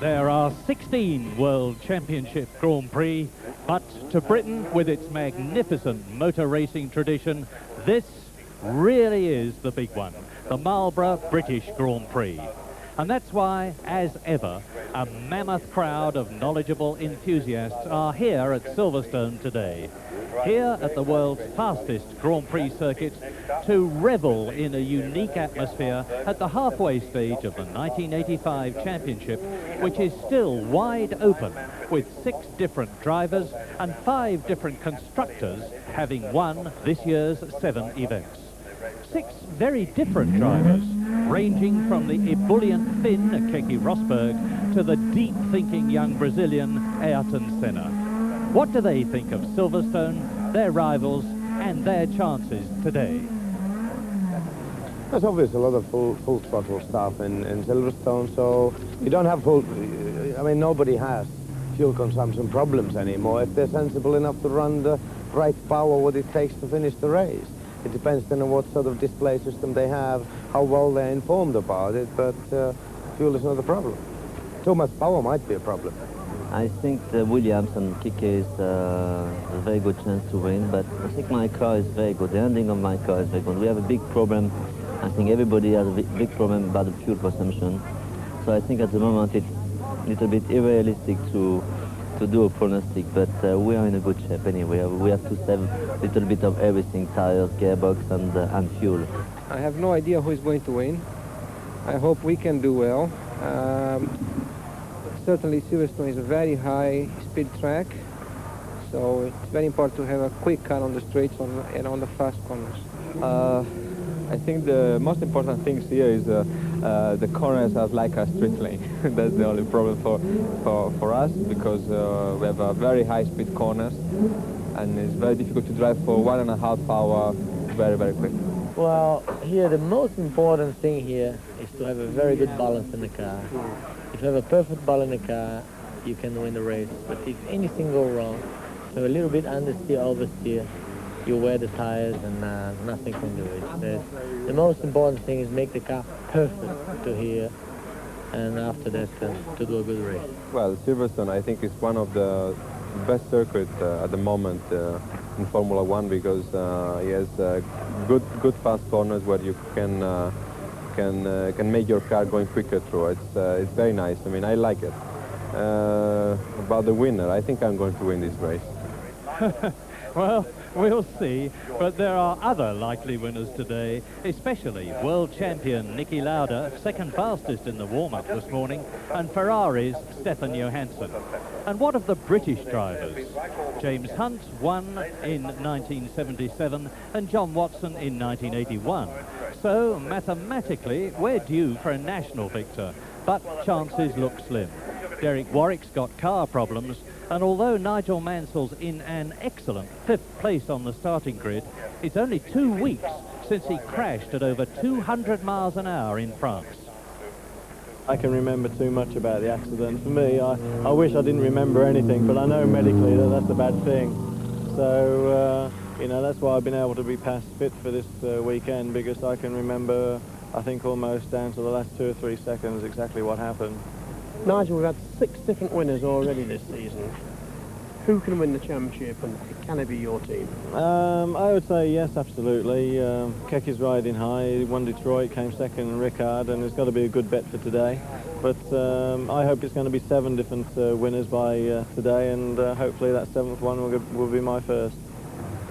There are 16 World Championship Grand Prix, but to Britain, with its magnificent motor racing tradition, this really is the big one, the Marlborough British Grand Prix. And that's why, as ever, a mammoth crowd of knowledgeable enthusiasts are here at Silverstone today. Here at the world's fastest Grand Prix circuit to revel in a unique atmosphere at the halfway stage of the 1985 championship, which is still wide open with 6 different drivers and 5 different constructors having won this year's 7 events. 6 very different drivers, ranging from the ebullient Finn Keke Rosberg to the deep-thinking young Brazilian Ayrton Senna. What do they think of Silverstone, their rivals, and their chances today? There's obviously a lot of full throttle stuff in Silverstone, so you don't have nobody has fuel consumption problems anymore if they're sensible enough to run the right power what it takes to finish the race. It depends then on what sort of display system they have, how well they're informed about it, but fuel is not a problem. Too much power might be a problem. I think Williams and Keke is a very good chance to win, but I think my car is very good. The ending of my car is very good. We have a big problem. I think everybody has a big problem about the fuel consumption. So I think at the moment it's a little bit unrealistic to do a prognostic, but we are in a good shape anyway. We have to save a little bit of everything, tires, gearbox and fuel. I have no idea who is going to win. I hope we can do well. Certainly Silverstone is a very high speed track, so it's very important to have a quick car on the straights and on the fast corners. I think the most important things here is the corners are like a straight lane. That's the only problem for us, because we have a very high speed corners and it's very difficult to drive for 1.5 hours very, very quick. Well, here the most important thing here is to have a very good balance in the car. If you have a perfect balance in the car, you can win the race. But if anything goes wrong, so a little bit understeer, oversteer, you wear the tires and nothing can do it. The most important thing is make the car perfect to here, and after that to do a good race. Well, Silverstone I think is one of the best circuits at the moment in Formula One, because he has good fast corners where you can make your car going quicker through. It's very nice. I mean, I like it. About the winner, I think I'm going to win this race. Well, we'll see, but there are other likely winners today, especially world champion Niki Lauda, second fastest in the warm-up this morning, and Ferrari's Stefan Johansson. And what of the British drivers? James Hunt won in 1977 and John Watson in 1981. So, mathematically, we're due for a national victor, but chances look slim. Derek Warwick's got car problems, and although Nigel Mansell's in an excellent 5th place on the starting grid, it's only 2 weeks since he crashed at over 200 miles an hour in France. I can remember too much about the accident. For me, I wish I didn't remember anything, but I know medically that that's a bad thing. So, you know, that's why I've been able to be past fit for this weekend, because I can remember, I think, almost down to the last 2 or 3 seconds exactly what happened. Nigel, we've had 6 different winners already this season. Who can win the championship, and can it be your team? I would say yes, absolutely. Keke's riding high. He won Detroit, came second in Ricard, and it's got to be a good bet for today. But I hope it's going to be 7 different winners by today, and hopefully that 7th one will be my first.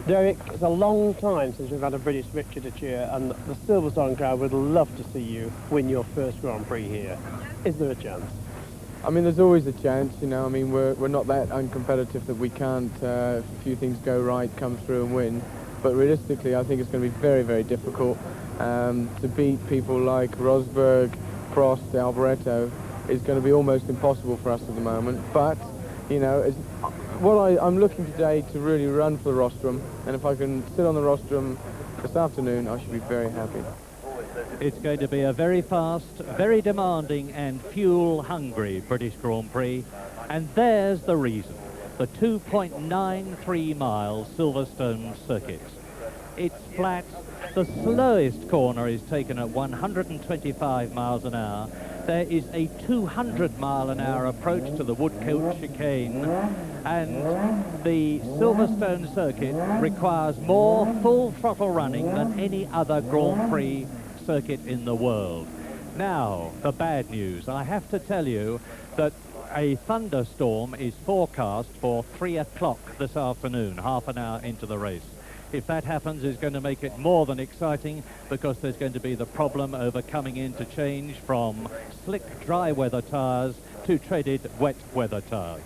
Derek, it's a long time since we've had a British victory to cheer, and the Silverstone crowd would love to see you win your first Grand Prix here. Is there a chance? I mean, there's always a chance, you know. I mean, we're not that uncompetitive that we can't, if a few things go right, come through and win. But realistically, I think it's going to be very, very difficult to beat people like Rosberg, Prost, Alboreto. Is going to be almost impossible for us at the moment. But, you know, I'm looking today to really run for the rostrum, and if I can sit on the rostrum this afternoon, I should be very happy. It's going to be a very fast, very demanding and fuel-hungry British Grand Prix. And there's the reason, the 2.93-mile Silverstone circuit. It's flat. The slowest corner is taken at 125 miles an hour. There is a 200-mile-an-hour approach to the Woodcote chicane, and the Silverstone circuit requires more full throttle running than any other Grand Prix circuit in the world. Now, the bad news. I have to tell you that a thunderstorm is forecast for 3 o'clock this afternoon, half an hour into the race. If that happens, it's going to make it more than exciting, because there's going to be the problem over coming in to change from slick dry weather tyres to treaded wet weather tyres.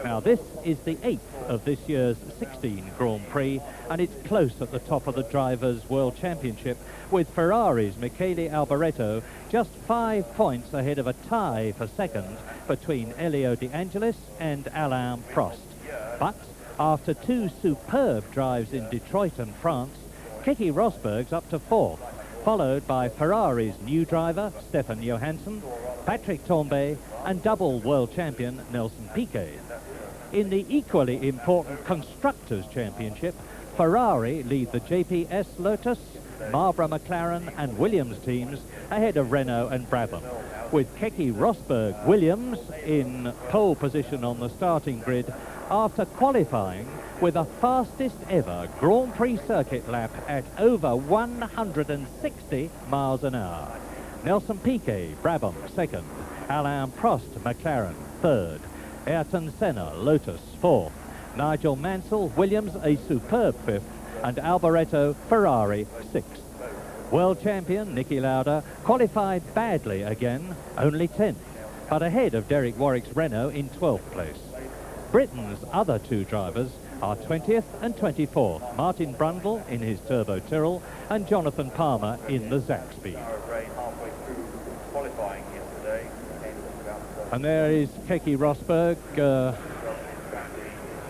Now, this is the 8th of this year's 16 Grand Prix, and it's close at the top of the Drivers' World Championship, with Ferrari's Michele Alboreto just 5 points ahead of a tie for second between Elio De Angelis and Alain Prost. But after 2 superb drives in Detroit and France, Keke Rosberg's up to 4th, followed by Ferrari's new driver, Stefan Johansson, Patrick Tambay, and double world champion Nelson Piquet. In the equally important Constructors' Championship, Ferrari lead the JPS Lotus, Marlboro McLaren and Williams teams ahead of Renault and Brabham, with Keke Rosberg Williams in pole position on the starting grid after qualifying with a fastest ever Grand Prix circuit lap at over 160 miles an hour. Nelson Piquet, Brabham, second. Alain Prost, McLaren, third. Ayrton Senna, Lotus, fourth. Nigel Mansell, Williams, a superb fifth. And Alboreto, Ferrari, sixth. World champion Niki Lauda qualified badly again, only 10th, but ahead of Derek Warwick's Renault in 12th place. Britain's other 2 drivers are 20th and 24th, Martin Brundle in his Turbo Tyrrell and Jonathan Palmer in the Zaxby. And there is Keke Rosberg,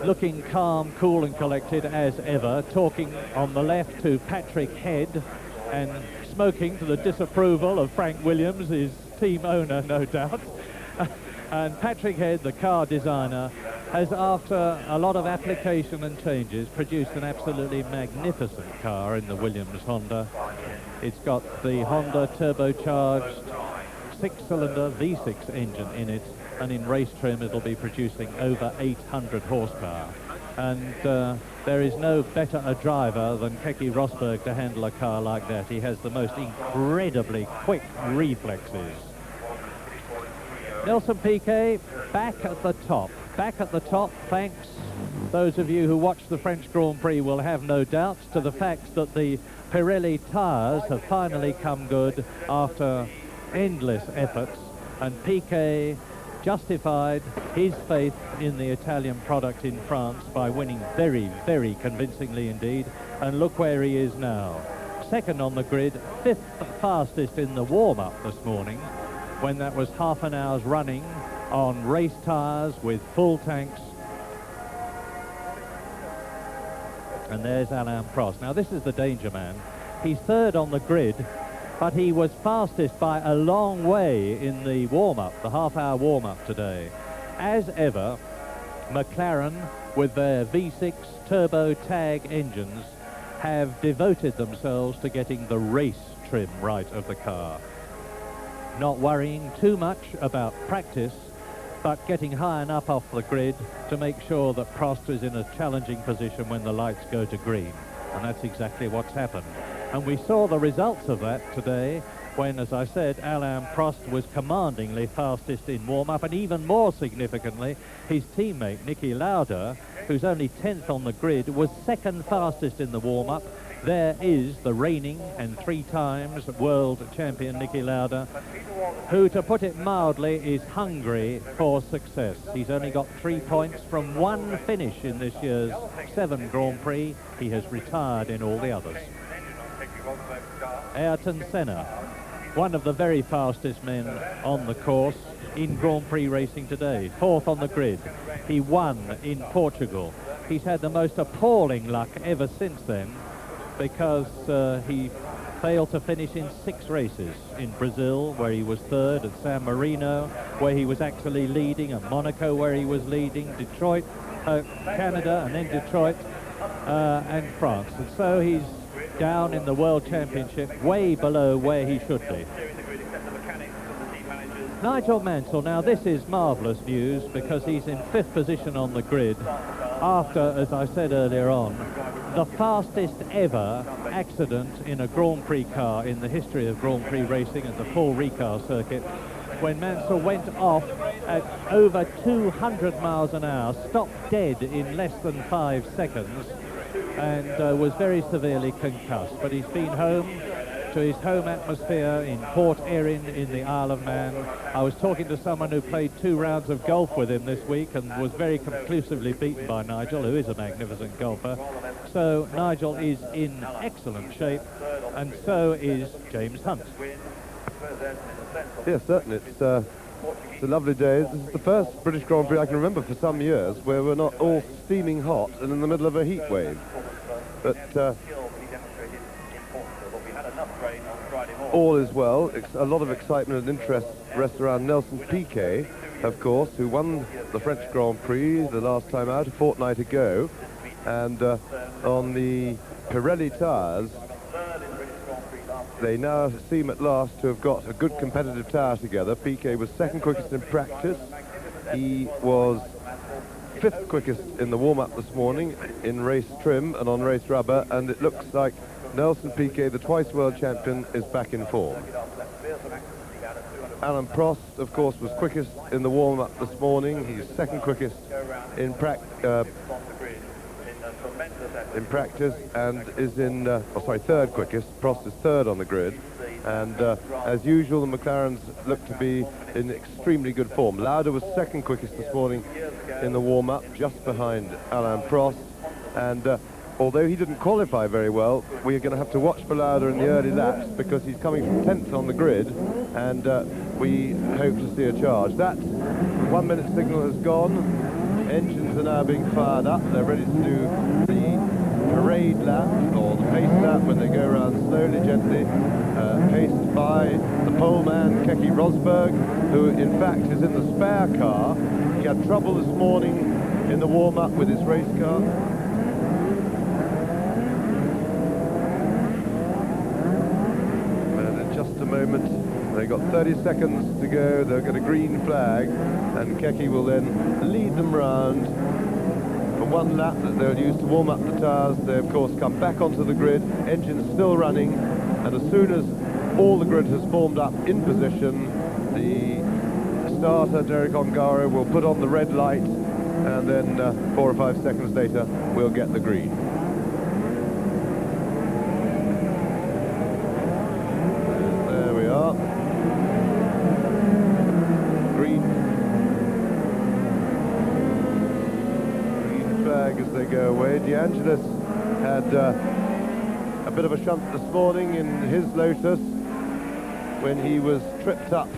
looking calm, cool and collected as ever, talking on the left to Patrick Head and smoking to the disapproval of Frank Williams, his team owner, no doubt. And Patrick Head, the car designer, has, after a lot of application and changes, produced an absolutely magnificent car in the Williams Honda. It's got the Honda turbocharged 6-cylinder V6 engine in it, and in race trim it'll be producing over 800 horsepower. And there is no better a driver than Keke Rosberg to handle a car like that. He has the most incredibly quick reflexes. Nelson Piquet back at the top, thanks, those of you who watch the French Grand Prix will have no doubt, to the fact that the Pirelli tyres have finally come good after endless efforts, and Piquet justified his faith in the Italian product in France by winning very, very convincingly indeed, and look where he is now. Second on the grid, 5th fastest in the warm-up this morning, when that was half an hour's running on race tyres with full tanks. And there's Alain Prost. Now this is the danger man. He's third on the grid, but he was fastest by a long way in the warm-up, the half-hour warm-up today. As ever, McLaren, with their V6 turbo tag engines, have devoted themselves to getting the race trim right of the car. Not worrying too much about practice, but getting high enough off the grid to make sure that Prost is in a challenging position when the lights go to green. And that's exactly what's happened. And we saw the results of that today when, as I said, Alain Prost was commandingly fastest in warm-up, and even more significantly, his teammate Niki Lauda, who's only 10th on the grid, was second fastest in the warm-up. There is the reigning and 3 times world champion Niki Lauda, who, to put it mildly, is hungry for success. He's only got 3 points from 1 finish in this year's 7 Grand Prix. He has retired in all the others. Ayrton Senna, one of the very fastest men on the course in Grand Prix racing today, 4th on the grid. He won in Portugal. He's had the most appalling luck ever since then, because he failed to finish in 6 races. In Brazil, where he was 3rd, at San Marino, where he was actually leading, at Monaco, where he was leading, Detroit, Canada, and then Detroit, and France. And so he's down in the World Championship, way below where he should be. Nigel Mansell, now this is marvellous news because he's in 5th position on the grid after, as I said earlier on, the fastest ever accident in a Grand Prix car in the history of Grand Prix racing at the Paul Ricard circuit, when Mansell went off at over 200 miles an hour, stopped dead in less than 5 seconds, and was very severely concussed. But he's been home to his home atmosphere in Port Erin in the Isle of Man. I was talking to someone who played 2 rounds of golf with him this week and was very conclusively beaten by Nigel, who is a magnificent golfer. So Nigel is in excellent shape, and so is James Hunt. Yes, certainly. It's a lovely day. This is the first British Grand Prix I can remember for some years where we're not all steaming hot and in the middle of a heat wave. But all is well. A lot of excitement and interest rests around Nelson Piquet, of course, who won the French Grand Prix the last time out, a fortnight ago. And on the Pirelli tyres, they now seem at last to have got a good competitive tyre together. Piquet was 2nd quickest in practice. He was 5th quickest in the warm-up this morning in race trim and on race rubber, and it looks like Nelson Piquet, the twice world champion, is back in form. Alain Prost, of course, was quickest in the warm-up this morning. He's 2nd quickest in practice and is in, 3rd quickest. Prost is 3rd on the grid. And as usual, the McLarens look to be in extremely good form. Lauda was 2nd quickest this morning in the warm-up, just behind Alain Prost. And although he didn't qualify very well, we're going to have to watch for Lauda in the early laps because he's coming from 10th on the grid, and we hope to see a charge. That 1 minute signal has gone. Engines are now being fired up. They're ready to do the parade lap, or the pace lap, when they go around slowly, gently, paced by the pole man, Keke Rosberg, who in fact is in the spare car. He had trouble this morning in the warm-up with his race car. And in just a moment, they've got 30 seconds to go. They'll get a green flag, and Keke will then lead them round for one lap that they'll use to warm up the tyres. They, of course, come back onto the grid, engines still running, and as soon as all the grid has formed up in position, the starter, Derek Ongaro, will put on the red light, and then 4 or 5 seconds later, we'll get the green. There we are. As they go away. De Angelis had a bit of a shunt this morning in his Lotus when he was tripped up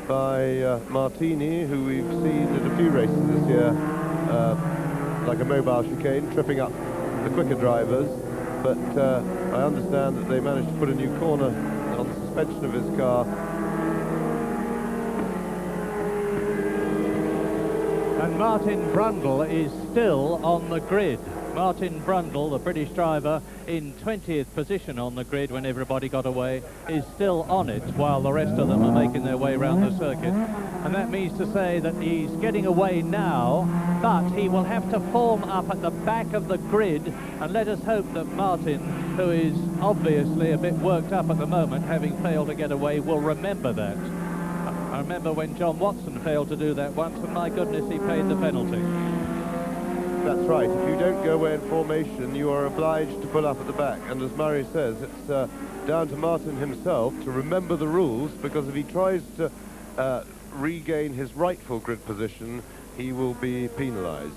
by Martini, who we've seen at a few races this year, like a mobile chicane, tripping up the quicker drivers. But I understand that they managed to put a new corner on the suspension of his car. And Martin Brundle is still on the grid. Martin Brundle, the British driver, in 20th position on the grid when everybody got away, is still on it while the rest of them are making their way around the circuit. And that means to say that he's getting away now, but he will have to form up at the back of the grid, and let us hope that Martin, who is obviously a bit worked up at the moment, having failed to get away, will remember that. I remember when John Watson failed to do that once, and my goodness, he paid the penalty. That's right. If you don't go away in formation, you are obliged to pull up at the back. And as Murray says, it's down to Martin himself to remember the rules, because if he tries to regain his rightful grid position, he will be penalised.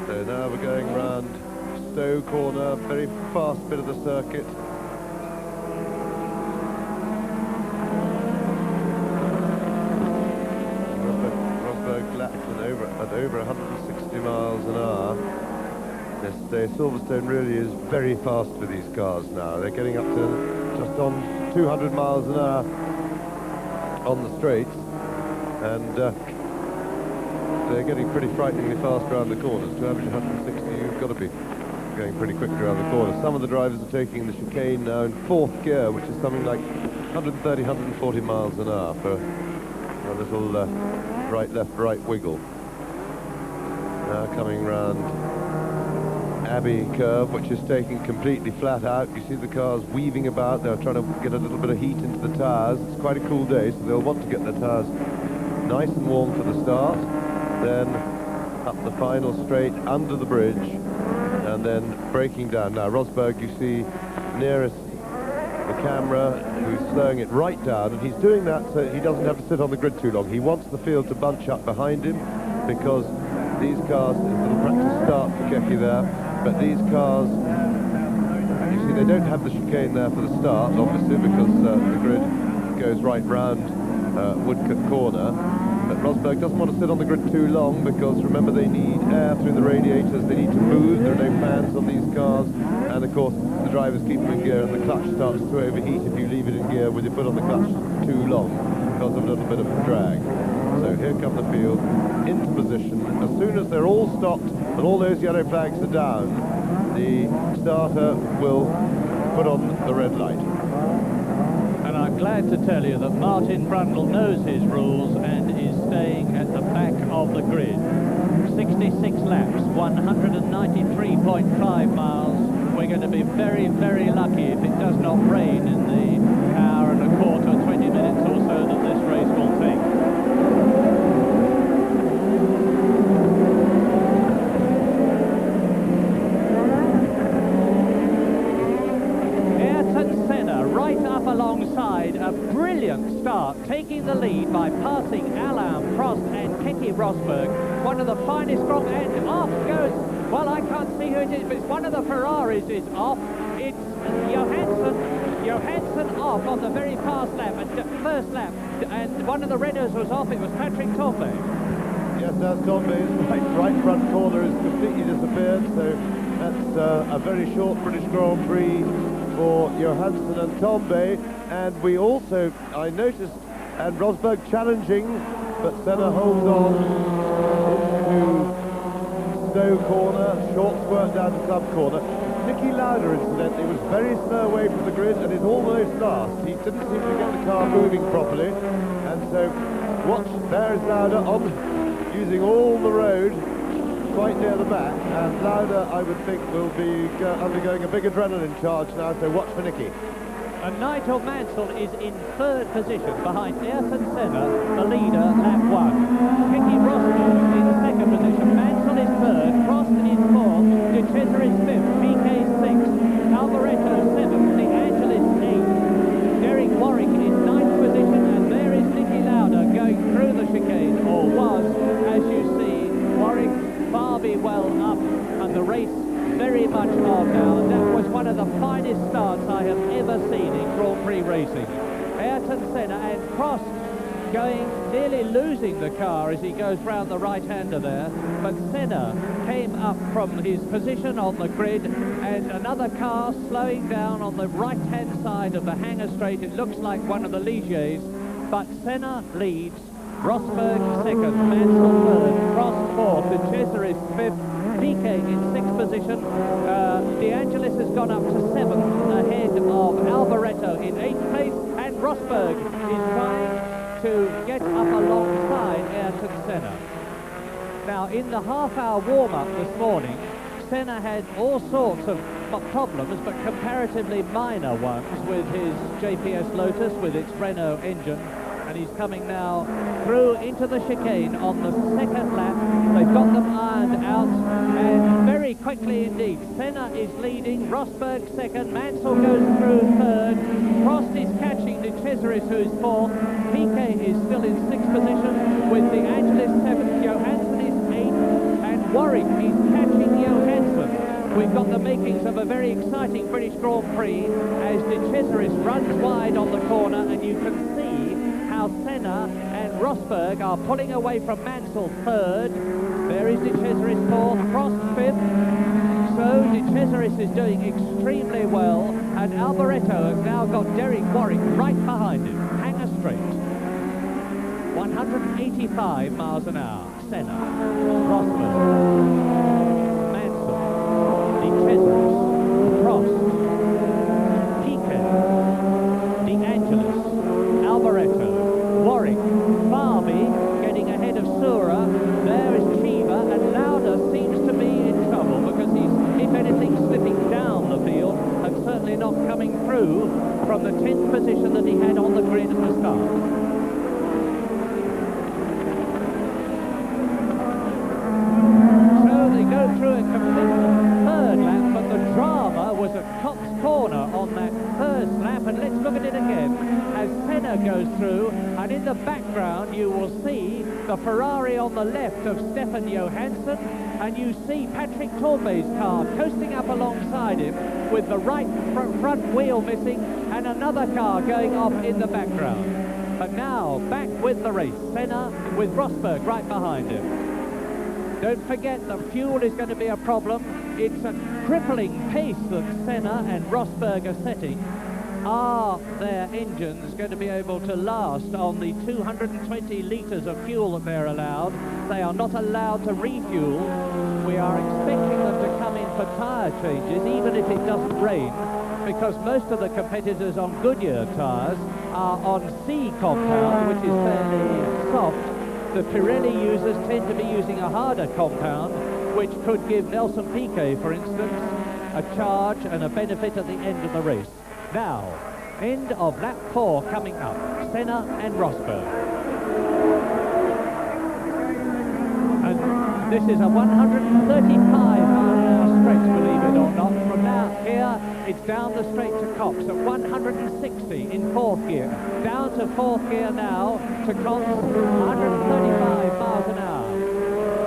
So now we're going round Stowe Corner, very fast bit of the circuit. At over 160 miles an hour. Yesterday, Silverstone really is very fast with these cars now. They're getting up to just on 200 miles an hour on the straights, and they're getting pretty frighteningly fast around the corners. To average 160, you've got to be going pretty quickly around the corner. Some of the drivers are taking the chicane now in 4th gear, which is something like 130, 140 miles an hour for a little right, left, right wiggle. Now coming round Abbey curve, which is taking completely flat out. You see the cars weaving about. They're trying to get a little bit of heat into the tyres. It's quite a cool day, so they'll want to get their tyres nice and warm for the start. Then up the final straight under the bridge, and then braking down. Now Rosberg, you see nearest the camera, who's slowing it right down, and he's doing that so he doesn't have to sit on the grid too long. He wants the field to bunch up behind him, because these cars, there's a little practice start for Keke there, but these cars, you see, they don't have the chicane there for the start, obviously, because the grid goes right round Woodcote Corner. But Rosberg doesn't want to sit on the grid too long, because remember, they need air through the radiators, they need to move, there are no fans on these cars, and of course the drivers keep them in gear, and the clutch starts to overheat if you leave it in gear with your foot on the clutch too long, because of a little bit of drag. So here come the field into position. As soon as they're all stopped and all those yellow flags are down, the starter will put on the red light. And I'm glad to tell you that Martin Brundle knows his rules and is staying at the back of the grid. 66 laps, 193.5 miles. We're going to be very, very lucky if it does not rain in the hour and a quarter, 20 minutes or so that this race will take. Alongside a brilliant start, taking the lead by passing Alain Prost and Keke Rosberg, one of the finest from, and off goes, well, I can't see who it is, but it's one of the Ferraris is off. It's Johansson off on the very first lap, and one of the Renaults was off. It was Patrick Tambay. Yes, that's Tambay. Right front corner has completely disappeared, so that's a very short British Grand Prix for Johansson and Tambay. And we also, I noticed, and Rosberg challenging, but Senna holds on into Stowe corner, short squirt down to Club corner. Niki Lauda, incidentally, was very slow away from the grid and is almost last. He didn't seem to get the car moving properly, and so watch, there is Lauda on, using all the road quite near the back, and Lauda, I would think, will be undergoing a big adrenaline charge now, so watch for Niki. And Nigel Mansell is in 3rd position behind Ayrton Senna, the leader, lap 1. Keke Rosberg in 2nd position, Mansell is 3rd, Prost is 4th, De Cesare is 5th, Piquet 6th, Alboreto 7th, De Angelis 8th, Derek Warwick in 9th position, and there is Niki Lauda going through the chicane, or was, as you see, Warwick far be well up, and the race very much on now, and that was one of the finest starts I have ever seen in Grand Prix racing. Ayrton Senna and Prost going, nearly losing the car as he goes round the right-hander there, but Senna came up from his position on the grid, and another car slowing down on the right-hand side of the hangar straight. It looks like one of the Ligiers, but Senna leads, Rosberg 2nd, Mansell 3rd, Prost 4th, De Cesare 5th, Piquet in 6th position. De Angelis has gone up to 7th, ahead of Alboreto in 8th place, and Rosberg is trying to get up alongside Ayrton Senna. Now, in the half-hour warm-up this morning, Senna had all sorts of problems, but comparatively minor ones with his JPS Lotus, with its Renault engine, and he's coming now through into the chicane on the 2nd lap. They've got them ironed out, and very quickly indeed. Senna is leading, Rosberg 2nd, Mansell goes through 3rd, Prost is catching De Cesare, who's 4th, Piquet is still in 6th position, with De Angelis 7th, Johansson is 8th, and Warwick is catching Johansson. We've got the makings of a very exciting British Grand Prix as De Cesare runs wide on the corner, and you can see how Senna and Rosberg are pulling away from Mansell 3rd. There is De Cesare 4th, Prost 5th. So De Cesare is doing extremely well, and Alboreto has now got Derek Warwick right behind him. Hanger straight. 185 miles an hour. Senna, Rosberg, Mansell, De Cesare. position that he had on the grid at the start. So they go through a complete third lap, but the drama was at Cops Corner on that first lap, and let's look at it again as Senna goes through, and in the background you will see the Ferrari on the left of Stefan Johansson, and you see Patrick Torbé's car coasting up alongside him with the right front wheel missing and another car going off in the background. But now back with the race, Senna with Rosberg right behind him. Don't forget the fuel is going to be a problem. It's a crippling pace that Senna and Rosberg are setting. Are their engines going to be able to last on the 220 litres of fuel that they're allowed? They are not allowed to refuel. We are expecting them to come in for tyre changes, even if it doesn't rain, because most of the competitors on Goodyear tyres are on C compound, which is fairly soft. The Pirelli users tend to be using a harder compound, which could give Nelson Piquet, for instance, a charge and a benefit at the end of the race. Now, end of lap 4 coming up, Senna and Rosberg. And this is a 135-mile-an-hour stretch, believe it or not. From now here, it's down the straight to Cops at 160 in 4th gear. Down to 4th gear now to Cops, 135 miles an hour.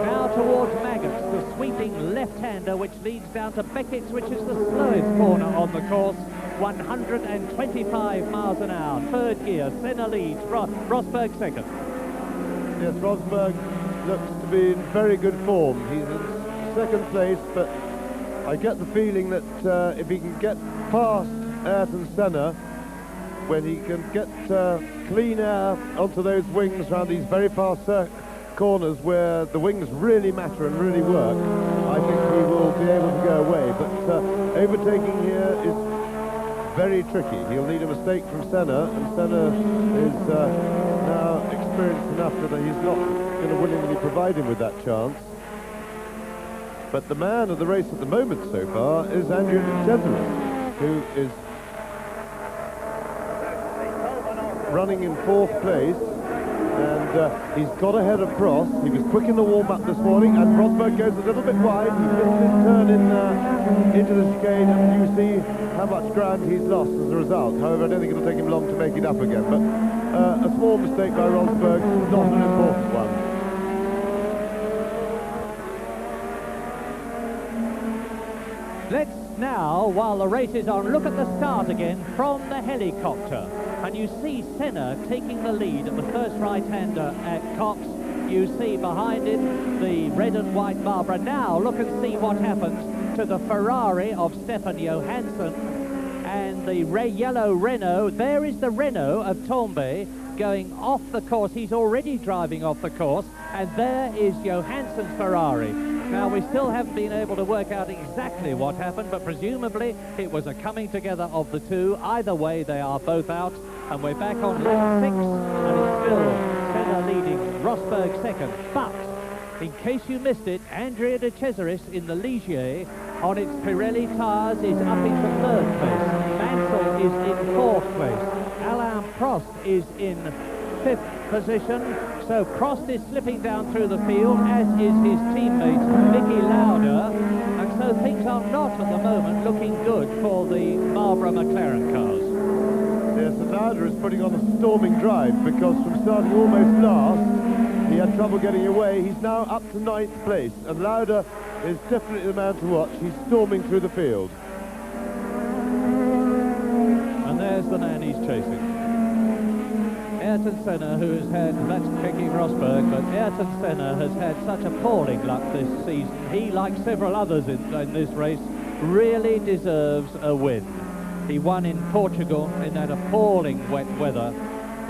Now towards Maggots, the sweeping left-hander, which leads down to Beckett's, which is the slowest corner on the course. 125 miles an hour. 3rd gear, Senna leads, Rosberg second. Yes, Rosberg looks to be in very good form. He's in 2nd place, but I get the feeling that if he can get past Ayrton Senna, when he can get clean air onto those wings around these very fast corners where the wings really matter and really work, I think he will be able to go away. But overtaking here is very tricky. He'll need a mistake from Senna, and Senna is now experienced enough that he's not going to willingly provide him with that chance. But the man of the race at the moment so far is Andrea De Cesaris, who is running in 4th place, and he's got ahead of Prost. He was quick in the warm-up this morning, and Rosberg goes a little bit wide. He missed his turn into the chicane, and you see how much ground he's lost as a result. However, I don't think it'll take him long to make it up again, but a small mistake by Rosberg, not an important one. Let's now, while the race is on, look at the start again from the helicopter. And you see Senna taking the lead at the first right-hander at Cops. You see behind him the red and white Marlboro. Now look and see what happens to the Ferrari of Stefan Johansson and the yellow Renault. There is the Renault of Torbé going off the course. He's already driving off the course, and there is Johansson's Ferrari. Now, we still haven't been able to work out exactly what happened, but presumably it was a coming together of the two. Either way, they are both out, and we're back on lap 6, and it's still Senna leading, Rosberg second. But, in case you missed it, Andrea De Cesaris in the Ligier on its Pirelli tyres is up into 3rd place. Mansell is in 4th place. Alain Prost is in 5th position. So Prost is slipping down through the field, as is his teammate Niki Lauda, and so things are not at the moment looking good for the Marlboro McLaren cars. Yes, and Lauda is putting on a storming drive, because from starting almost last, he had trouble getting away. He's now up to 9th place, and Lauda is definitely the man to watch. He's storming through the field. And there's the man he's chasing. Ayrton Senna, who has had, that's kicking Rosberg, but Ayrton Senna has had such appalling luck this season. He, like several others in this race, really deserves a win. He won in Portugal in that appalling wet weather.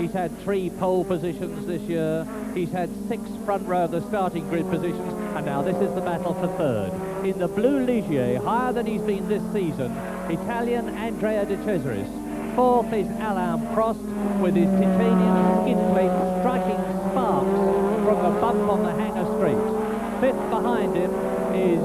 He's had 3 pole positions this year. He's had 6 front row of the starting grid positions, and now this is the battle for 3rd. In the blue Ligier, higher than he's been this season, Italian Andrea De Cesaris. 4th is Alain Prost with his titanium skid plate striking sparks from the bump on the Hangar Straight. 5th behind him is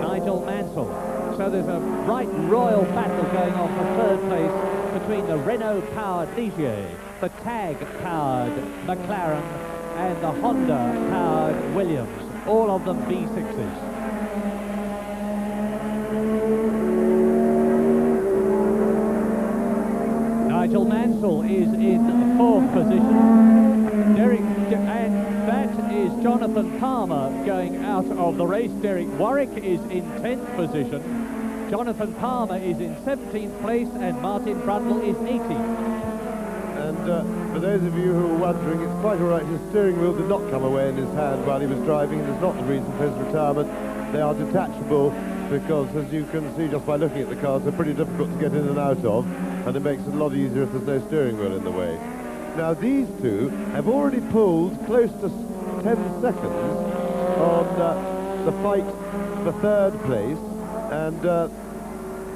Nigel Mansell. So there's a right royal battle going on for 3rd place between the Renault-powered Ligier, the TAG-powered McLaren, and the Honda-powered Williams, all of them V6s. Nigel Mansell is in fourth position. And that is Jonathan Palmer going out of the race. Derek Warwick is in 10th position. Jonathan Palmer is in 17th place, and Martin Brundle is 18th. And for those of you who are wondering, it's quite all right. His steering wheel did not come away in his hand while he was driving, and it's not the reason for his retirement. They are detachable because, as you can see just by looking at the cars, they're pretty difficult to get in and out of, and it makes it a lot easier if there's no steering wheel in the way. Now, these two have already pulled close to 10 seconds on the fight for third place, and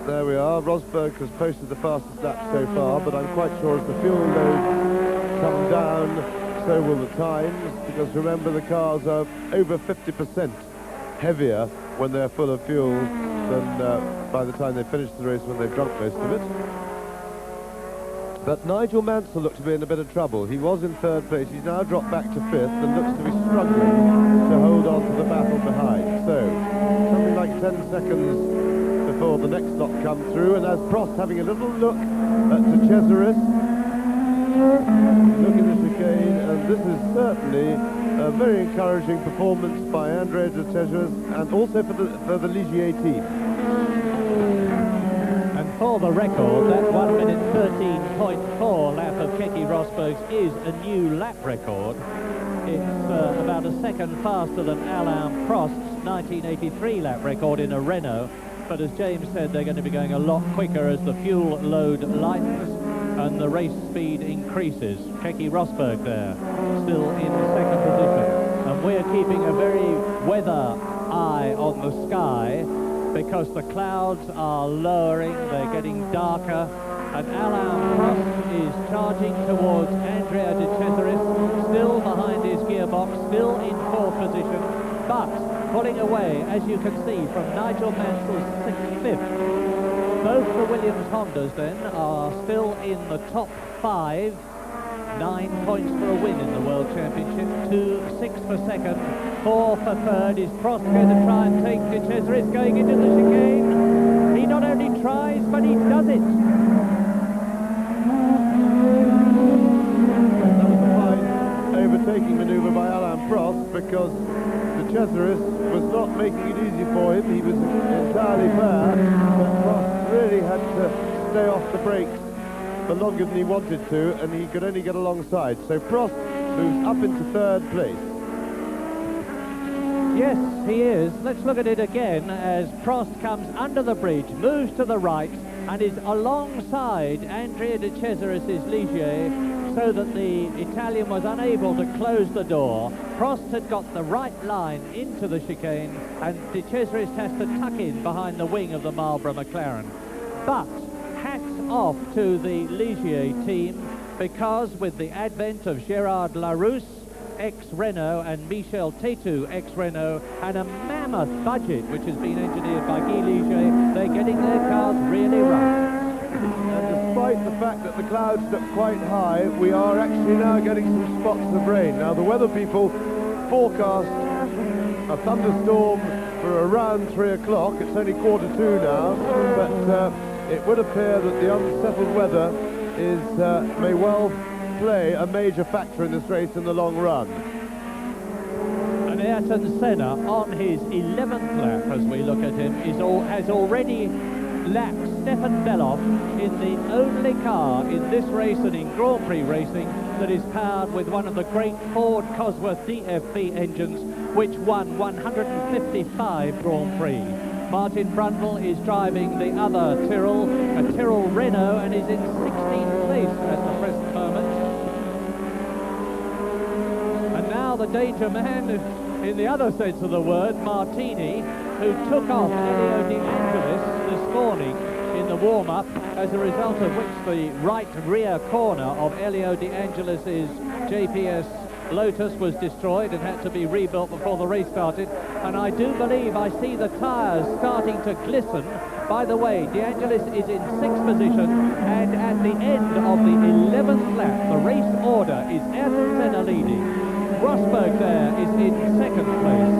there we are. Rosberg has posted the fastest lap so far, but I'm quite sure as the fuel load come down, so will the times, because remember, the cars are over 50% heavier when they're full of fuel than by the time they finish the race, when they've drunk most of it. But Nigel Mansell looked to be in a bit of trouble. He was in third place. He's now dropped back to fifth and looks to be struggling to hold on to the battle behind. So, something like 10 seconds before the next lot come through. And as Prost having a little look at De Cesaris, look at the chicane, and this is certainly a very encouraging performance by Andrea De Cesaris, and also for the Ligier team. And for the record, that 1 minute 13.4 lap of Keke Rosberg's is a new lap record. It's about a second faster than Alain Prost's 1983 lap record in a Renault. But as James said, they're going to be going a lot quicker as the fuel load lightens and the race speed increases. Keke Rosberg there, still in second position. And we're keeping a very weather eye on the sky, because the clouds are lowering, they're getting darker, and Alain Prost is charging towards Andrea De Cesaris, still behind his gearbox, still in fourth position, but pulling away, as you can see, from Nigel Mansell's fifth. Both the Williams Hondas then are still in the top 5. 9 points for a win in the World Championship, 6 for second, 4 for third. Is Prost going to try and take De Cesaris going into the chicane? He not only tries, but he does it. That was a fine overtaking manoeuvre by Alain Prost, because De Cesaris was not making it easy for him. He was entirely fair, but Prost really had to stay off the brakes for longer than he wanted to, and he could only get alongside. So Prost moves up into third place. Yes, he is. Let's look at it again as Prost comes under the bridge, moves to the right, and is alongside Andrea De Cesaris' Ligier, so that the Italian was unable to close the door. Prost had got the right line into the chicane, and De Cesaris has to tuck in behind the wing of the Marlboro McLaren. But hats off to the Ligier team, because with the advent of Gérard Larousse, ex-Renault, and Michel Tétu, ex-Renault, and a mammoth budget which has been engineered by Guy Ligier, they're getting their cars really right. And despite the fact that the clouds look quite high, we are actually now getting some spots of rain. Now, the weather people forecast a thunderstorm for around 3 o'clock. It's only 1:45 now, but it would appear that the unsettled weather may well play a major factor in this race in the long run. And Ayrton Senna, on his 11th lap, as we look at him, has already lapped Stefan Beloff in the only car in this race and in Grand Prix racing that is powered with one of the great Ford Cosworth DFV engines, which won 155 Grand Prix. Martin Brundle is driving the other Tyrrell, a Tyrrell Renault, and is in 16th place at the present moment. And now the danger man, in the other sense of the word, Martini, who took off Elio De Angelis this morning in the warm-up, as a result of which the right rear corner of Elio De Angelis's JPS Lotus was destroyed and had to be rebuilt before the race started. And I do believe I see the tyres starting to glisten By the way, De Angelis is in 6th position, and at the end of the 11th lap, the race order is Ayrton Senna leading. Rosberg there is in 2nd place.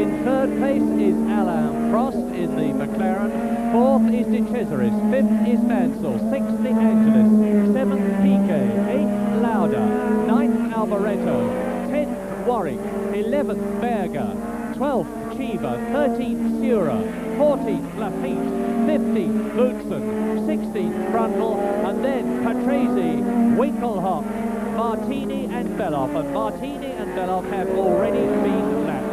In 3rd place is Alain Prost in the McLaren. 4th is De Cesaris. 5th is Mansell. 6th De Angelis. 7th Piquet. 8th Lauda. 9th Alboreto. 10th Warwick. 11th Berger. 12th Chiva. 13th Sura. 14th Lafitte. 15th Boutsen. 16th Brundle. And then Patrese, Winkelhock, Martini and Beloff. And Martini and Beloff have already been lapped.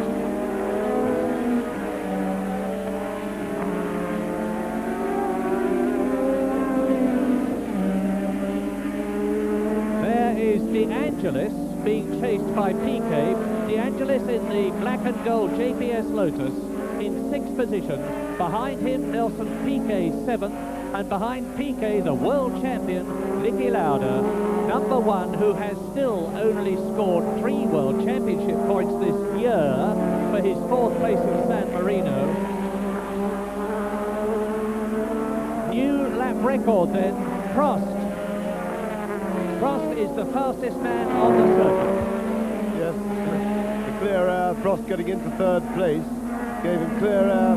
De Angelis being chased by Piquet. De Angelis in the black and gold JPS Lotus in 6th position. Behind him, Nelson Piquet 7th, and behind Piquet, the world champion, Niki Lauda, number 1, who has still only scored 3 world championship points this year for his 4th place in San Marino. New lap record then, Prost. Prost is the fastest man on the circuit. Yes, the clear air, Prost getting into 3rd place, gave him clear air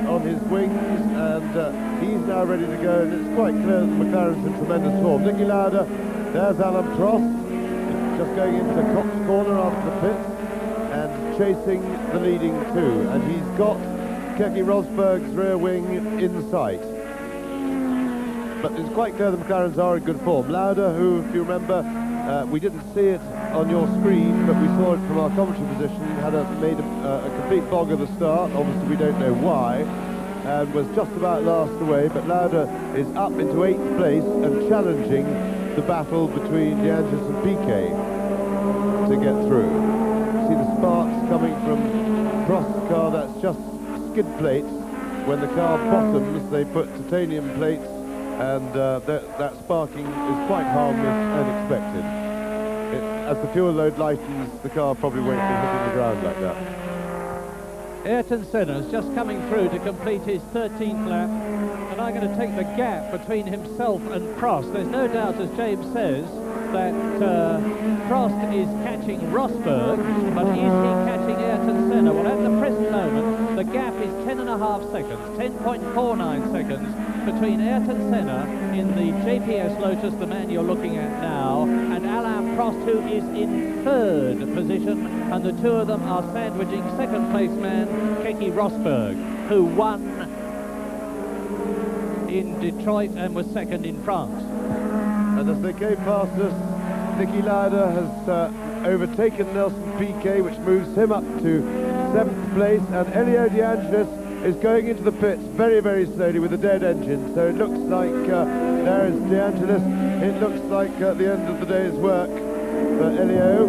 on his wings, and he's now ready to go, and it's quite clear that McLaren's in tremendous form. Niki Lauda, there's Alain Prost, just going into Cox Corner after the pits, and chasing the leading 2, and he's got Keke Rosberg's rear wing in sight. But it's quite clear the McLarens are in good form. Lauda, who, if you remember, we didn't see it on your screen, but we saw it from our commentary position, made a complete bog of the start. Obviously, we don't know why, and was just about last away. But Lauda is up into 8th place and challenging the battle between De Angelis and Piquet to get through. See the sparks coming from Prost's car. That's just skid plates. When the car bottoms, they put titanium plates, and that sparking is quite harmless and expected. As the fuel load lightens, the car probably won't be hitting the ground like that. Ayrton Senna's just coming through to complete his 13th lap, and I'm going to take the gap between himself and Prost. There's no doubt, as James says, that Prost is catching Rosberg, but is he catching Ayrton Senna? Well, at the present moment, the gap is 10.5 seconds, 10.49 seconds between Ayrton Senna in the JPS Lotus, the man you're looking at now, and Alain Prost, who is in 3rd position, and the 2 of them are sandwiching 2nd place man Keke Rosberg, who won in Detroit and was 2nd in France. And as they came past us, Niki Lauda has overtaken Nelson Piquet, which moves him up to 7th place, and Elio De Angelis is going into the pits very, very slowly with a dead engine. So it looks like, there is De Angelis, it looks like the end of the day's work for Elio.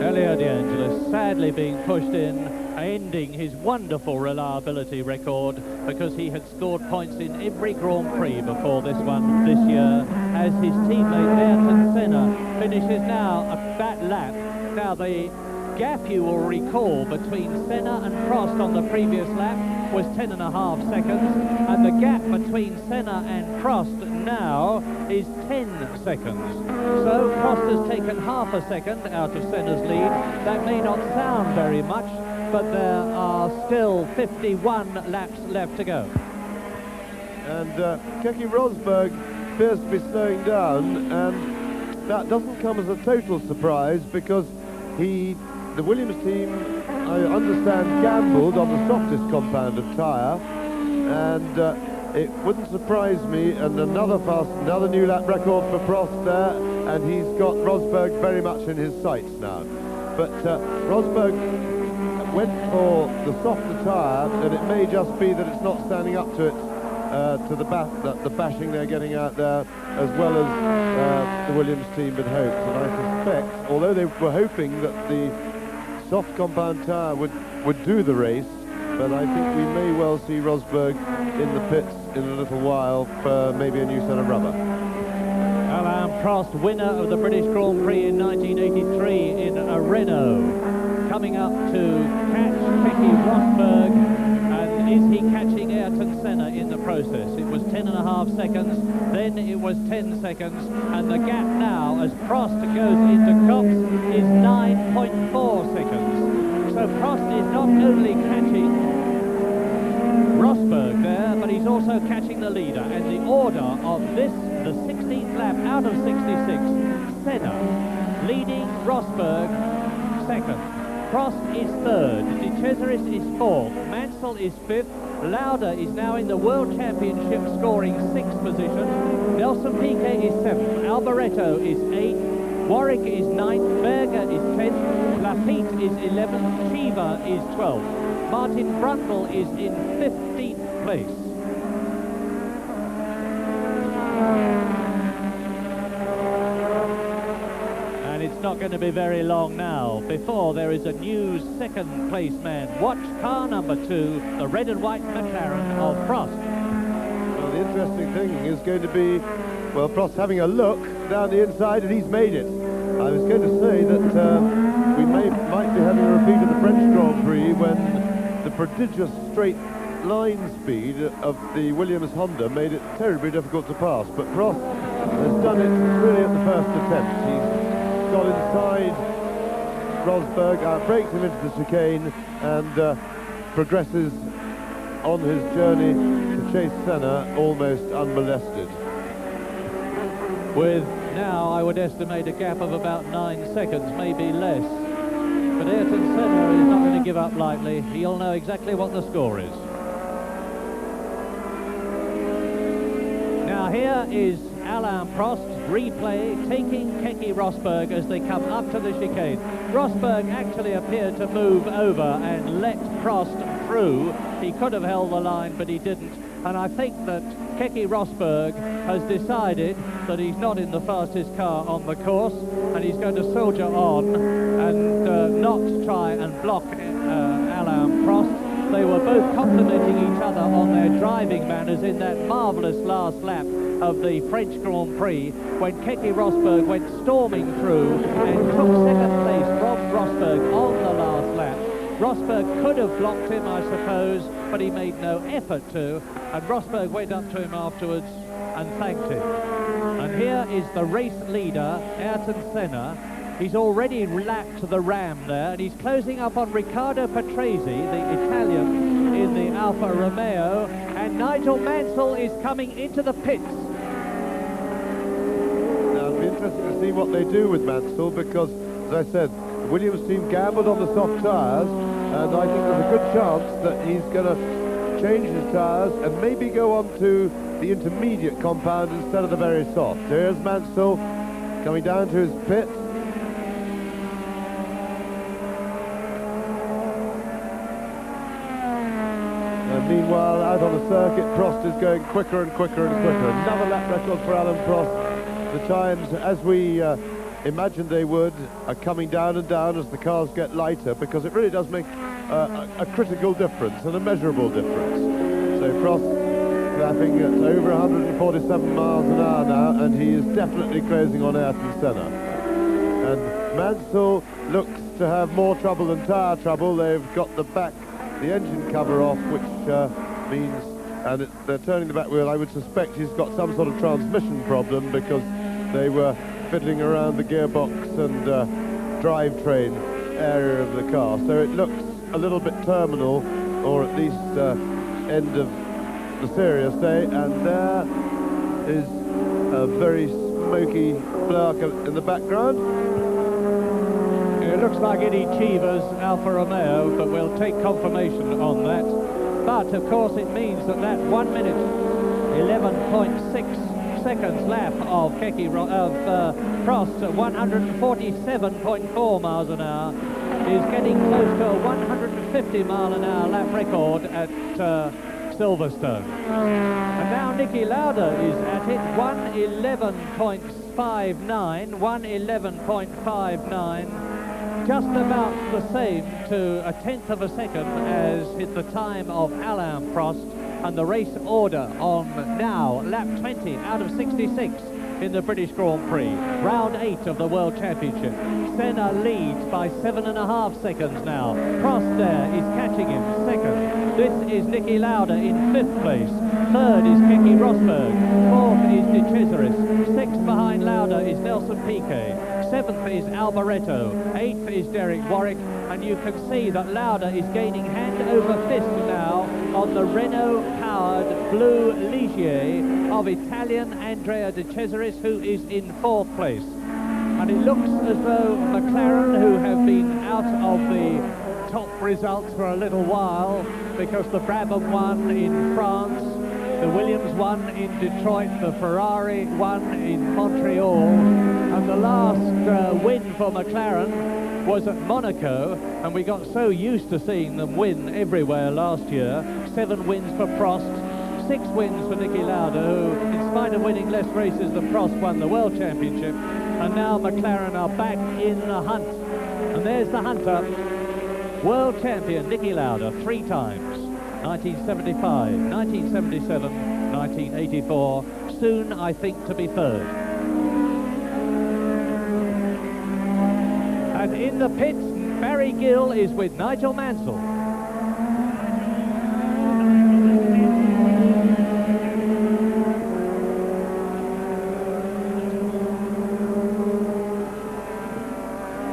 Elio De Angelis sadly being pushed in, ending his wonderful reliability record, because he had scored points in every Grand Prix before this one this year, as his teammate Ayrton Senna finishes now that lap. Now the gap, you will recall, between Senna and Prost on the previous lap was 10.5 seconds, and the gap between Senna and Prost now is 10 seconds. So Prost has taken half a second out of Senna's lead. That may not sound very much, but there are still 51 laps left to go. And Keke Rosberg appears to be slowing down, and that doesn't come as a total surprise, because the Williams team, I understand, gambled on the softest compound of tyre, and it wouldn't surprise me, and another new lap record for Prost there, and he's got Rosberg very much in his sights now. But Rosberg went for the softer tyre, and it may just be that it's not standing up to it, to the bashing they're getting out there, as well as the Williams team had hoped. And I suspect, although they were hoping that the soft compound tyre would do the race, but I think we may well see Rosberg in the pits in a little while for maybe a new set of rubber. Alain Prost, winner of the British Grand Prix in 1983 in a Renault, coming up to catch Keke Rosberg. And is he catching Ayrton Senna in the process? It was 10.5 seconds, then it was 10 seconds, and the gap now as Prost goes into Copse is 9.4 seconds. So Prost is not only catching Rosberg there, but he's also catching the leader. And the order of this, the 16th lap out of 66, Senna leading, Rosberg second. Prost is third, De Cesaris is fourth, Mansell is fifth, Lauda is now in the World Championship scoring 6th position, Nelson Piquet is 7th, Alboreto is 8th, Warwick is 9th, Berger is 10th, Lafitte is 11th, Cheever is 12th, Martin Brundle is in 15th place. It's not going to be very long now before there is a new second place man. Watch car number 2, the red and white McLaren of Prost. Well, the interesting thing is going to be, well, Prost having a look down the inside, and he's made it. I was going to say that we might be having a repeat of the French Grand Prix when the prodigious straight line speed of the Williams Honda made it terribly difficult to pass. But Prost has done it really at the first attempt. He's got inside Rosberg, breaks him into the chicane, and progresses on his journey to chase Senna almost unmolested. With now, I would estimate a gap of about 9 seconds, maybe less. But Ayrton Senna is not going to give up lightly. He'll know exactly what the score is. Now here is Alain Prost, replay, taking Keke Rosberg as they come up to the chicane. Rosberg actually appeared to move over and let Prost through. He could have held the line, but he didn't. And I think that Keke Rosberg has decided that he's not in the fastest car on the course, and he's going to soldier on and not try and block Alain Prost. They were both complimenting each other on their driving manners in that marvellous last lap of the French Grand Prix when Keke Rosberg went storming through and took second place from Rosberg on the last lap. Rosberg could have blocked him, I suppose, but he made no effort to, and Rosberg went up to him afterwards and thanked him. And here is the race leader, Ayrton Senna. He's already lapped the Ram there, and he's closing up on Riccardo Patrese, the Italian, in the Alfa Romeo, and Nigel Mansell is coming into the pits. Now, it'll be interesting to see what they do with Mansell, because, as I said, the Williams team gambled on the soft tyres, and I think there's a good chance that he's going to change his tyres and maybe go on to the intermediate compound instead of the very soft. Here's Mansell coming down to his pit. Meanwhile, out on the circuit, Prost is going quicker and quicker and quicker. Another lap record for Alain Prost. The times, as we imagined they would, are coming down and down as the cars get lighter, because it really does make a critical difference and a measurable difference. So Prost lapping at over 147 miles an hour now, and he is definitely closing on Ayrton Senna. And Mansell looks to have more trouble than tyre trouble. They've got the engine cover off, which means, and they're turning the back wheel. I would suspect he's got some sort of transmission problem, because they were fiddling around the gearbox and drivetrain area of the car. So it looks a little bit terminal, or at least end of the serious day. And there is a very smoky blur in the background. It looks like Eddie Cheever's Alfa Romeo, but we'll take confirmation on that. But of course it means that 1 minute 11.6 seconds lap of Prost at 147.4 miles an hour is getting close to a 150 mile an hour lap record at Silverstone. And now Niki Lauda is at it, 111.59, 111.59. Just about the same to a tenth of a second as hit the time of Alain Prost. And the race order on now lap 20 out of 66. in the British Grand Prix. Round 8 of the World Championship. Senna leads by 7.5 seconds now. Prost there is catching him, second. This is Niki Lauda in 5th place. Third is Keke Rosberg. 4th is De Cesaris. 6th behind Lauda is Nelson Piquet. 7th is Alboreto. 8th is Derek Warwick. And you can see that Lauda is gaining hand over fist now on the Renault-powered blue Ligier of Italian Andrea De Cesaris, who is in 4th place. And it looks as though McLaren, who have been out of the top results for a little while, because the Brabham won in France, the Williams won in Detroit, the Ferrari won in Montreal, and the last win for McLaren was at Monaco, and we got so used to seeing them win everywhere last year. 7 wins for Prost, 6 wins for Niki Lauda, who, in spite of winning less races than Prost, won the World Championship. And now McLaren are back in the hunt. And there's the hunter, world champion Niki Lauda, 3 times. 1975, 1977, 1984. Soon, I think, to be 3rd. And in the pits, Barry Gill is with Nigel Mansell.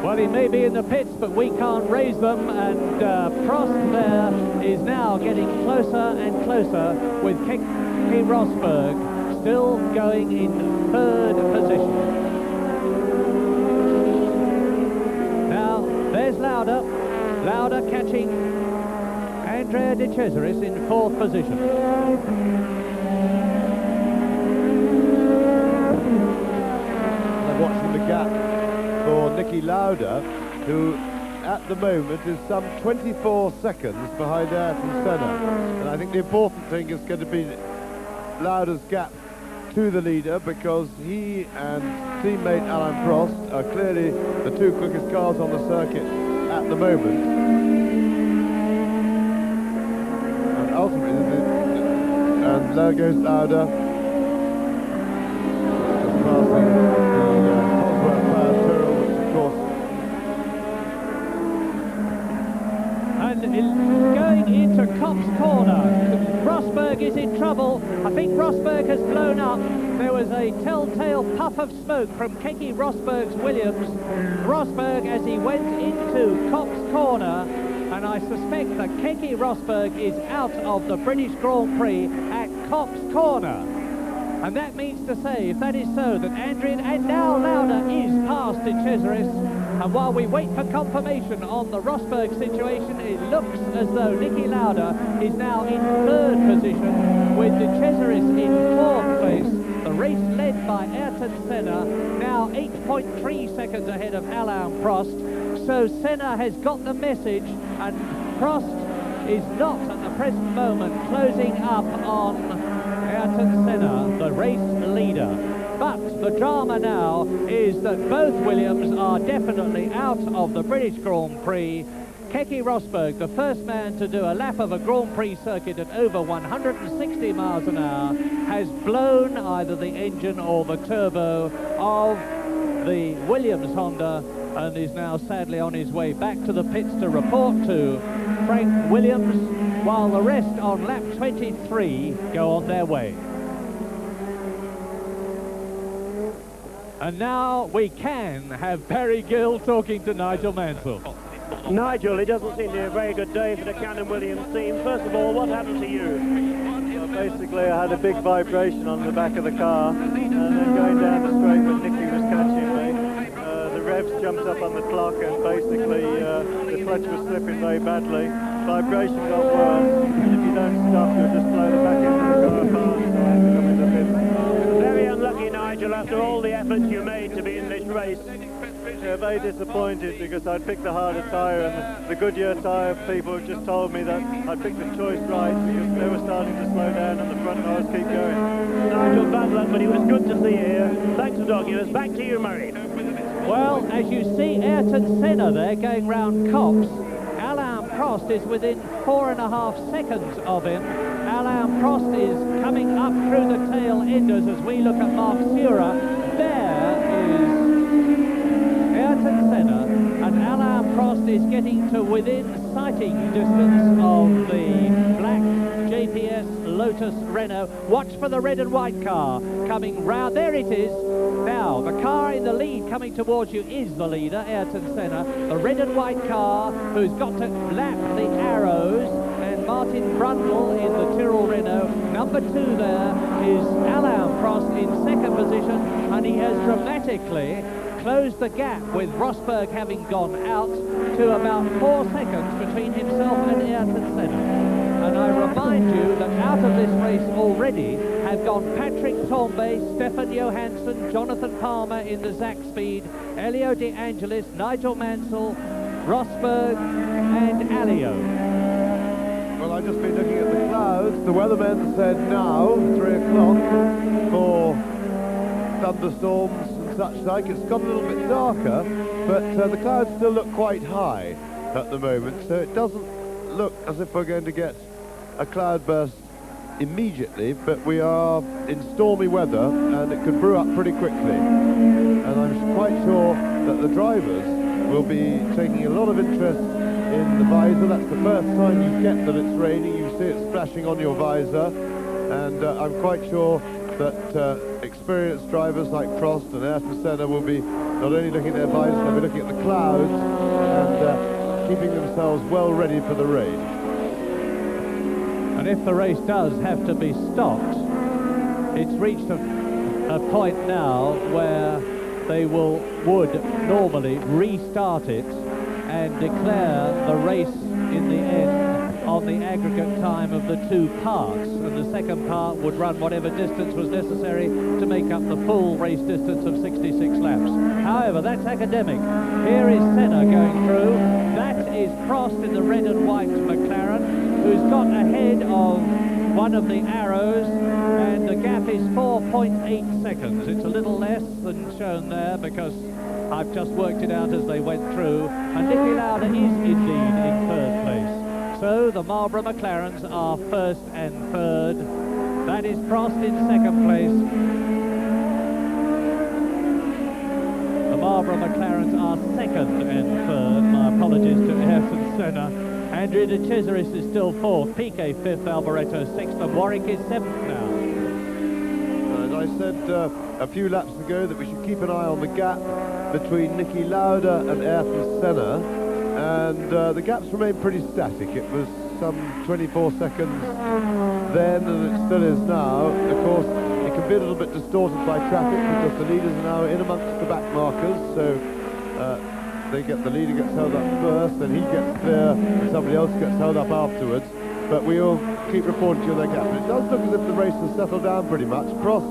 Well, he may be in the pits, but we can't raise them, and Prost there is now getting closer and closer with Keke Rosberg still going in 3rd position. Now, there's Lauda. Lauda catching Andrea De Cesaris in 4th position. I'm watching the gap for Niki Lauda, who at the moment is some 24 seconds behind Ayrton Senna. And I think the important thing is going to be Lauda's gap to the leader, because he and teammate Alain Prost are clearly the 2 quickest cars on the circuit at the moment. And ultimately, and there goes Lauda. Just passing the Cosworth Power Turrell, which of course... And going into Kopp's corner. Rosberg is in trouble. I think Rosberg has blown up. There was a telltale puff of smoke from Keke Rosberg's Williams. Rosberg as he went into Kopp's corner, and I suspect that Keke Rosberg is out of the British Grand Prix at Kopp's corner. And that means to say, if that is so, that Andrea and now Lauda is past De Cesaris. And while we wait for confirmation on the Rosberg situation, it looks as though Niki Lauda is now in 3rd position, with De Cesaris in 4th place. The race led by Ayrton Senna, now 8.3 seconds ahead of Alain Prost. So Senna has got the message, and Prost is not at the present moment closing up on Ayrton Senna, the race leader. But the drama now is that both Williams are definitely out of the British Grand Prix. Keke Rosberg, the first man to do a lap of a Grand Prix circuit at over 160 miles an hour, has blown either the engine or the turbo of the Williams Honda, and is now sadly on his way back to the pits to report to Frank Williams, while the rest on lap 23 go on their way. And now we can have Barry Gill talking to Nigel Mansell. Nigel, it doesn't seem to be a very good day for the Cannon Williams team. First of all, what happened to you? Well, basically, I had a big vibration on the back of the car, and then going down the straight when Niki was catching me, the revs jumped up on the clock, and basically the clutch was slipping very badly. Vibration got worse, and if you don't stop, you'll just blow the back end of the car apart, so I had to come in the pits. Very unlucky, Nigel, after all the efforts you made to be in this race. Yeah, very disappointed, because I'd picked the harder tyre, and the Goodyear tyre people just told me that I'd picked the choice right, because they were starting to slow down on the front, and I was keep going. Nigel, bad luck, but it was good to see you here. Thanks for talking to us. Back to you, Murray. Well, as you see Ayrton Senna there going round Cops, Alain Prost is within 4.5 seconds of him. Alain Prost is coming up through the tail enders as we look at Mark Sura. There is Ayrton Senna, and Alain Prost is getting to within sighting distance of the black JPS Lotus Renault. Watch for the red and white car coming round. There it is. Now, the car in the lead coming towards you is the leader, Ayrton Senna. The red and white car who's got to lap the arrows, and Martin Brundle in the Tyrrell Renault. Number 2 there is Alain Prost in second position, and he has dramatically closed the gap with Rosberg having gone out to about 4 seconds between himself and Ayrton Senna. And I remind you that out of this race already have gone Patrick Tambay, Stefan Johansson, Jonathan Palmer in the Zach Speed, Elio De Angelis, Nigel Mansell, Rosberg and Alio. Well, I've just been looking at the clouds. The weathermen said now, 3 o'clock, for thunderstorms and such like. It's got a little bit darker, but the clouds still look quite high at the moment, so it doesn't look as if we're going to get a cloudburst immediately, but we are in stormy weather and it could brew up pretty quickly. And I'm quite sure that the drivers will be taking a lot of interest in the visor. That's the first time you get that it's raining. You see it splashing on your visor, and I'm quite sure that experienced drivers like Prost and Ayrton Senna will be not only looking at their visors, they'll be looking at the clouds and keeping themselves well ready for the rain. And if the race does have to be stopped, it's reached a point now where they would normally restart it and declare the race in the end on the aggregate time of the 2 parts, and the second part would run whatever distance was necessary to make up the full race distance of 66 laps. However, that's academic. Here is Senna going through. That is Prost in the red and white McLaren, who's got ahead of one of the arrows, and the gap is 4.8 seconds. It's a little less than shown there because I've just worked it out as they went through, and Niki Lauda is indeed in 3rd place. So the Marlboro McLarens are 1st and 3rd. That is Prost in 2nd place. The Marlboro McLarens are 2nd and 3rd. My apologies to Ayrton Senna. Andrea De Cesaris is still 4th. Piquet 5th, Alboreto 6th, and Warwick is 7th now. As I said a few laps ago that we should keep an eye on the gap between Niki Lauda and Ayrton Senna, and the gaps remain pretty static. It was some 24 seconds then, and it still is now. Of course, it can be a little bit distorted by traffic because the leaders are now in amongst the back markers, so the leader gets held up first, then he gets clear, and somebody else gets held up afterwards. But we will keep reporting to you on that gap. And it does look as if the race has settled down pretty much. Prost,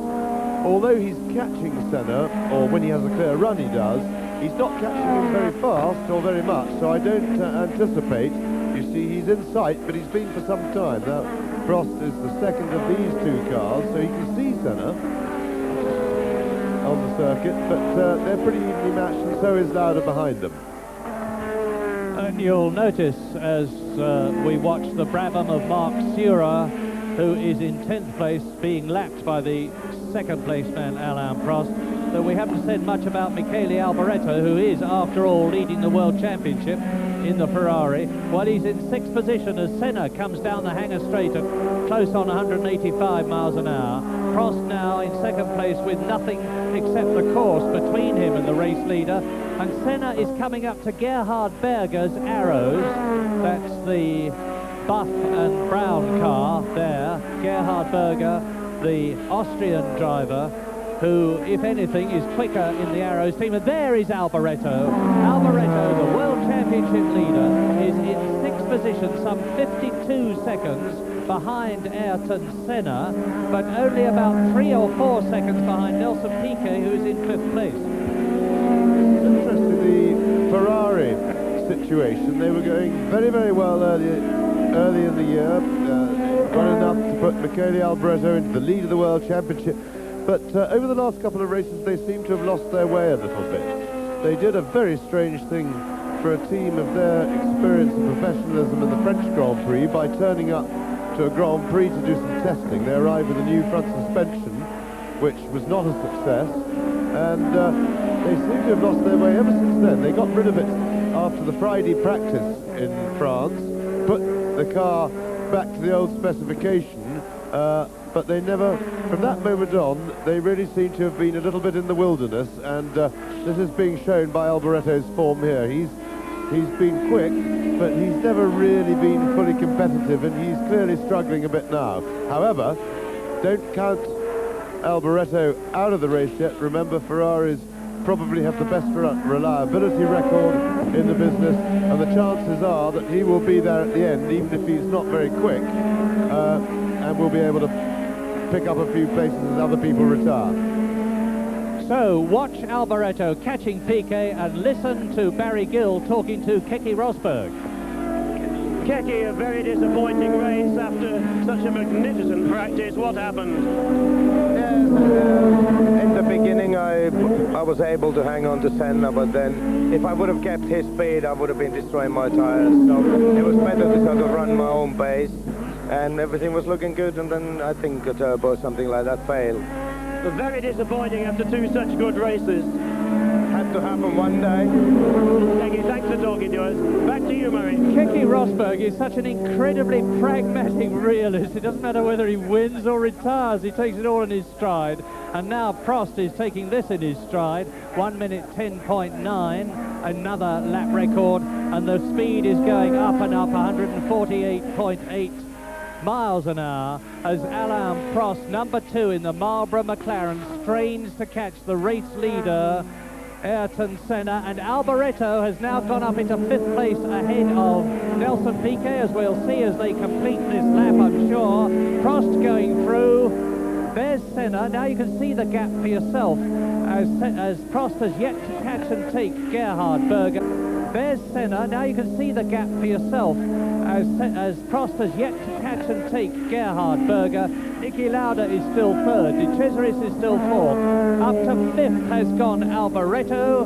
although he's catching Senna, or when he has a clear run he does, he's not catching him very fast or very much, so I don't anticipate. You see, he's in sight, but he's been for some time. Now, Prost is the second of these 2 cars, so he can see Senna on the circuit, but they're pretty evenly matched, and so is Lauda behind them. And you'll notice as we watch the Brabham of Mark Sura, who is in 10th place, being lapped by the 2nd place man Alain Prost, that we haven't said much about Michele Alboreto, who is, after all, leading the World Championship in the Ferrari. Well, he's in 6th position as Senna comes down the Hangar Straight at close on 185 miles an hour. Prost now in 2nd place with nothing except the course between him and the race leader. And Senna is coming up to Gerhard Berger's Arrows. That's the buff and brown car there. Gerhard Berger, the Austrian driver, who, if anything, is quicker in the Arrows team. And there is Alboreto. Alboreto, the World Championship leader, is in 6th position, some 52 seconds behind Ayrton Senna, but only about 3 or 4 seconds behind Nelson Piquet, who's in 5th place. It's interesting, the Ferrari situation. They were going very, very well early in the year, got enough to put Michele Alboreto into the lead of the World Championship. But over the last couple of races, they seem to have lost their way a little bit. They did a very strange thing for a team of their experience and professionalism in the French Grand Prix by turning up to a Grand Prix to do some testing. They arrived with a new front suspension, which was not a success, and they seem to have lost their way ever since then. They got rid of it after the Friday practice in France, put the car back to the old specification, but they never, from that moment on, they really seem to have been a little bit in the wilderness, and this is being shown by Alboreto's form here. He's been quick, but he's never really been fully competitive, and he's clearly struggling a bit now. However, don't count Alboreto out of the race yet. Remember, Ferraris probably have the best reliability record in the business, and the chances are that he will be there at the end, even if he's not very quick, and will be able to pick up a few places as other people retire. So watch Alboreto catching Piquet and listen to Barry Gill talking to Keke Rosberg. Keke, a very disappointing race after such a magnificent practice. What happened? Yes, in the beginning I was able to hang on to Senna, but then if I would have kept his speed, I would have been destroying my tires. So it was better to sort of run my own pace, and everything was looking good, and then I think a turbo or something like that failed. But very disappointing after two such good races. Had to happen one day. Keke, thanks for talking to us. Back to you, Murray. Keke Rosberg is such an incredibly pragmatic realist. It doesn't matter whether he wins or retires, he takes it all in his stride. And now Prost is taking this in his stride. 1 minute 10.9, another lap record, and the speed is going up and up, 148.8 miles an hour, as Alain Prost, number 2 in the Marlboro McLaren, strains to catch the race leader Ayrton Senna, and Alboreto has now gone up into 5th place ahead of Nelson Piquet, as we'll see as they complete this lap, I'm sure. Prost going through. There's Senna. Now you can see the gap for yourself as Prost has yet to catch and take Gerhard Berger. There's Senna. Now you can see the gap for yourself as Prost has yet to catch and take Gerhard Berger. Niki Lauda is still 3rd. De Cesaris is still 4th. Up to 5th has gone Alboreto,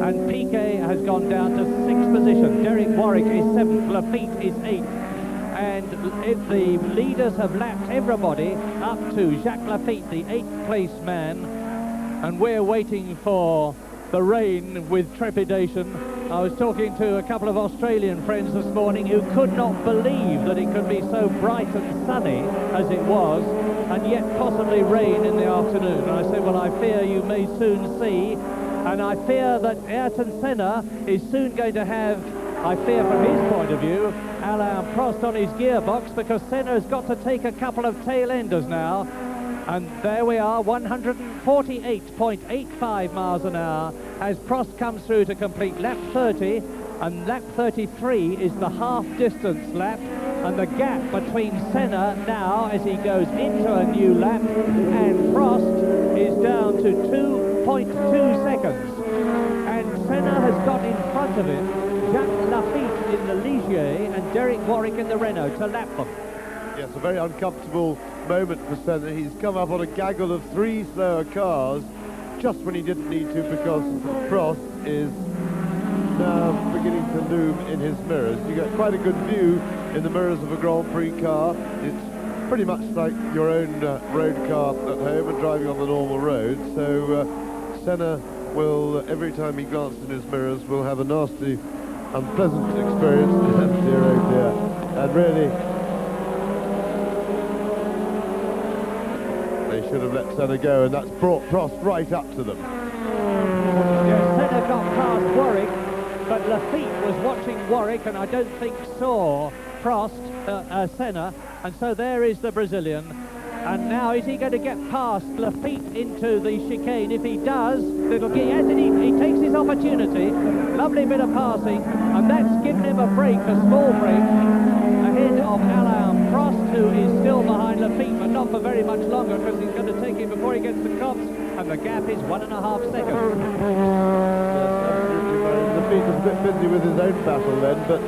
and Piquet has gone down to 6th position. Derek Warwick is 7th. Lafitte is 8th. And the leaders have lapped everybody up to Jacques Lafitte, the 8th place man, and we're waiting for the rain with trepidation. I was talking to a couple of Australian friends this morning who could not believe that it could be so bright and sunny as it was, and yet possibly rain in the afternoon. And I said, well, I fear you may soon see, and I fear that Ayrton Senna is soon going to have, I fear from his point of view, Alain Prost on his gearbox, because Senna has got to take a couple of tail-enders now. And there we are, 148.85 miles an hour as Prost comes through to complete lap 30, and lap 33 is the half-distance lap, and the gap between Senna now as he goes into a new lap and Prost is down to 2.2 seconds. And Senna has got in front of him Jacques Lafitte in the Ligier and Derek Warwick in the Renault to lap them. Yes, a very uncomfortable moment for Senna. He's come up on a gaggle of 3 slower cars just when he didn't need to, because Prost is now beginning to loom in his mirrors. You get quite a good view in the mirrors of a Grand Prix car. It's pretty much like your own road car at home and driving on the normal road. So Senna will, every time he glances in his mirrors, will have a nasty, unpleasant experience. Dear, oh dear. And really, they should have let Senna go, and that's brought Prost right up to them. Yes, Senna got past Warwick, but Lafitte was watching Warwick and I don't think saw Senna, and so there is the Brazilian. And now is he going to get past Lafitte into the chicane? If he does, it'll get, yes, and he takes his opportunity. Lovely bit of passing, and that's given him a break, a small break, ahead of Alain Prost, who is still behind Lafitte, but not for very much longer, because he's going to take him before he gets to Copse, and the gap is 1.5 seconds. Lafitte was a bit busy with his own battle then, but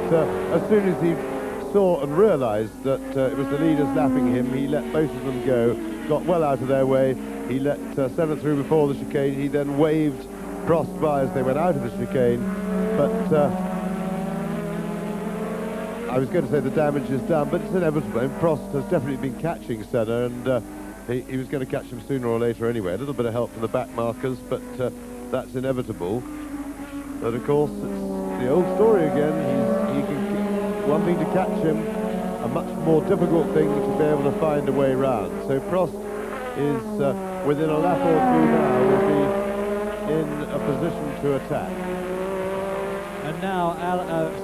as soon as he saw and realised that it was the leaders lapping him, he let both of them go, got well out of their way. He let Senna through before the chicane. He then waved Prost by as they went out of the chicane, but I was going to say the damage is done, but it's inevitable. And Prost has definitely been catching Senna, and he was going to catch him sooner or later anyway. A little bit of help from the back markers, but that's inevitable. But of course, it's the old story again. One thing to catch him, a much more difficult thing to be able to find a way round. So Prost is within a lap or two now, will be in a position to attack. And now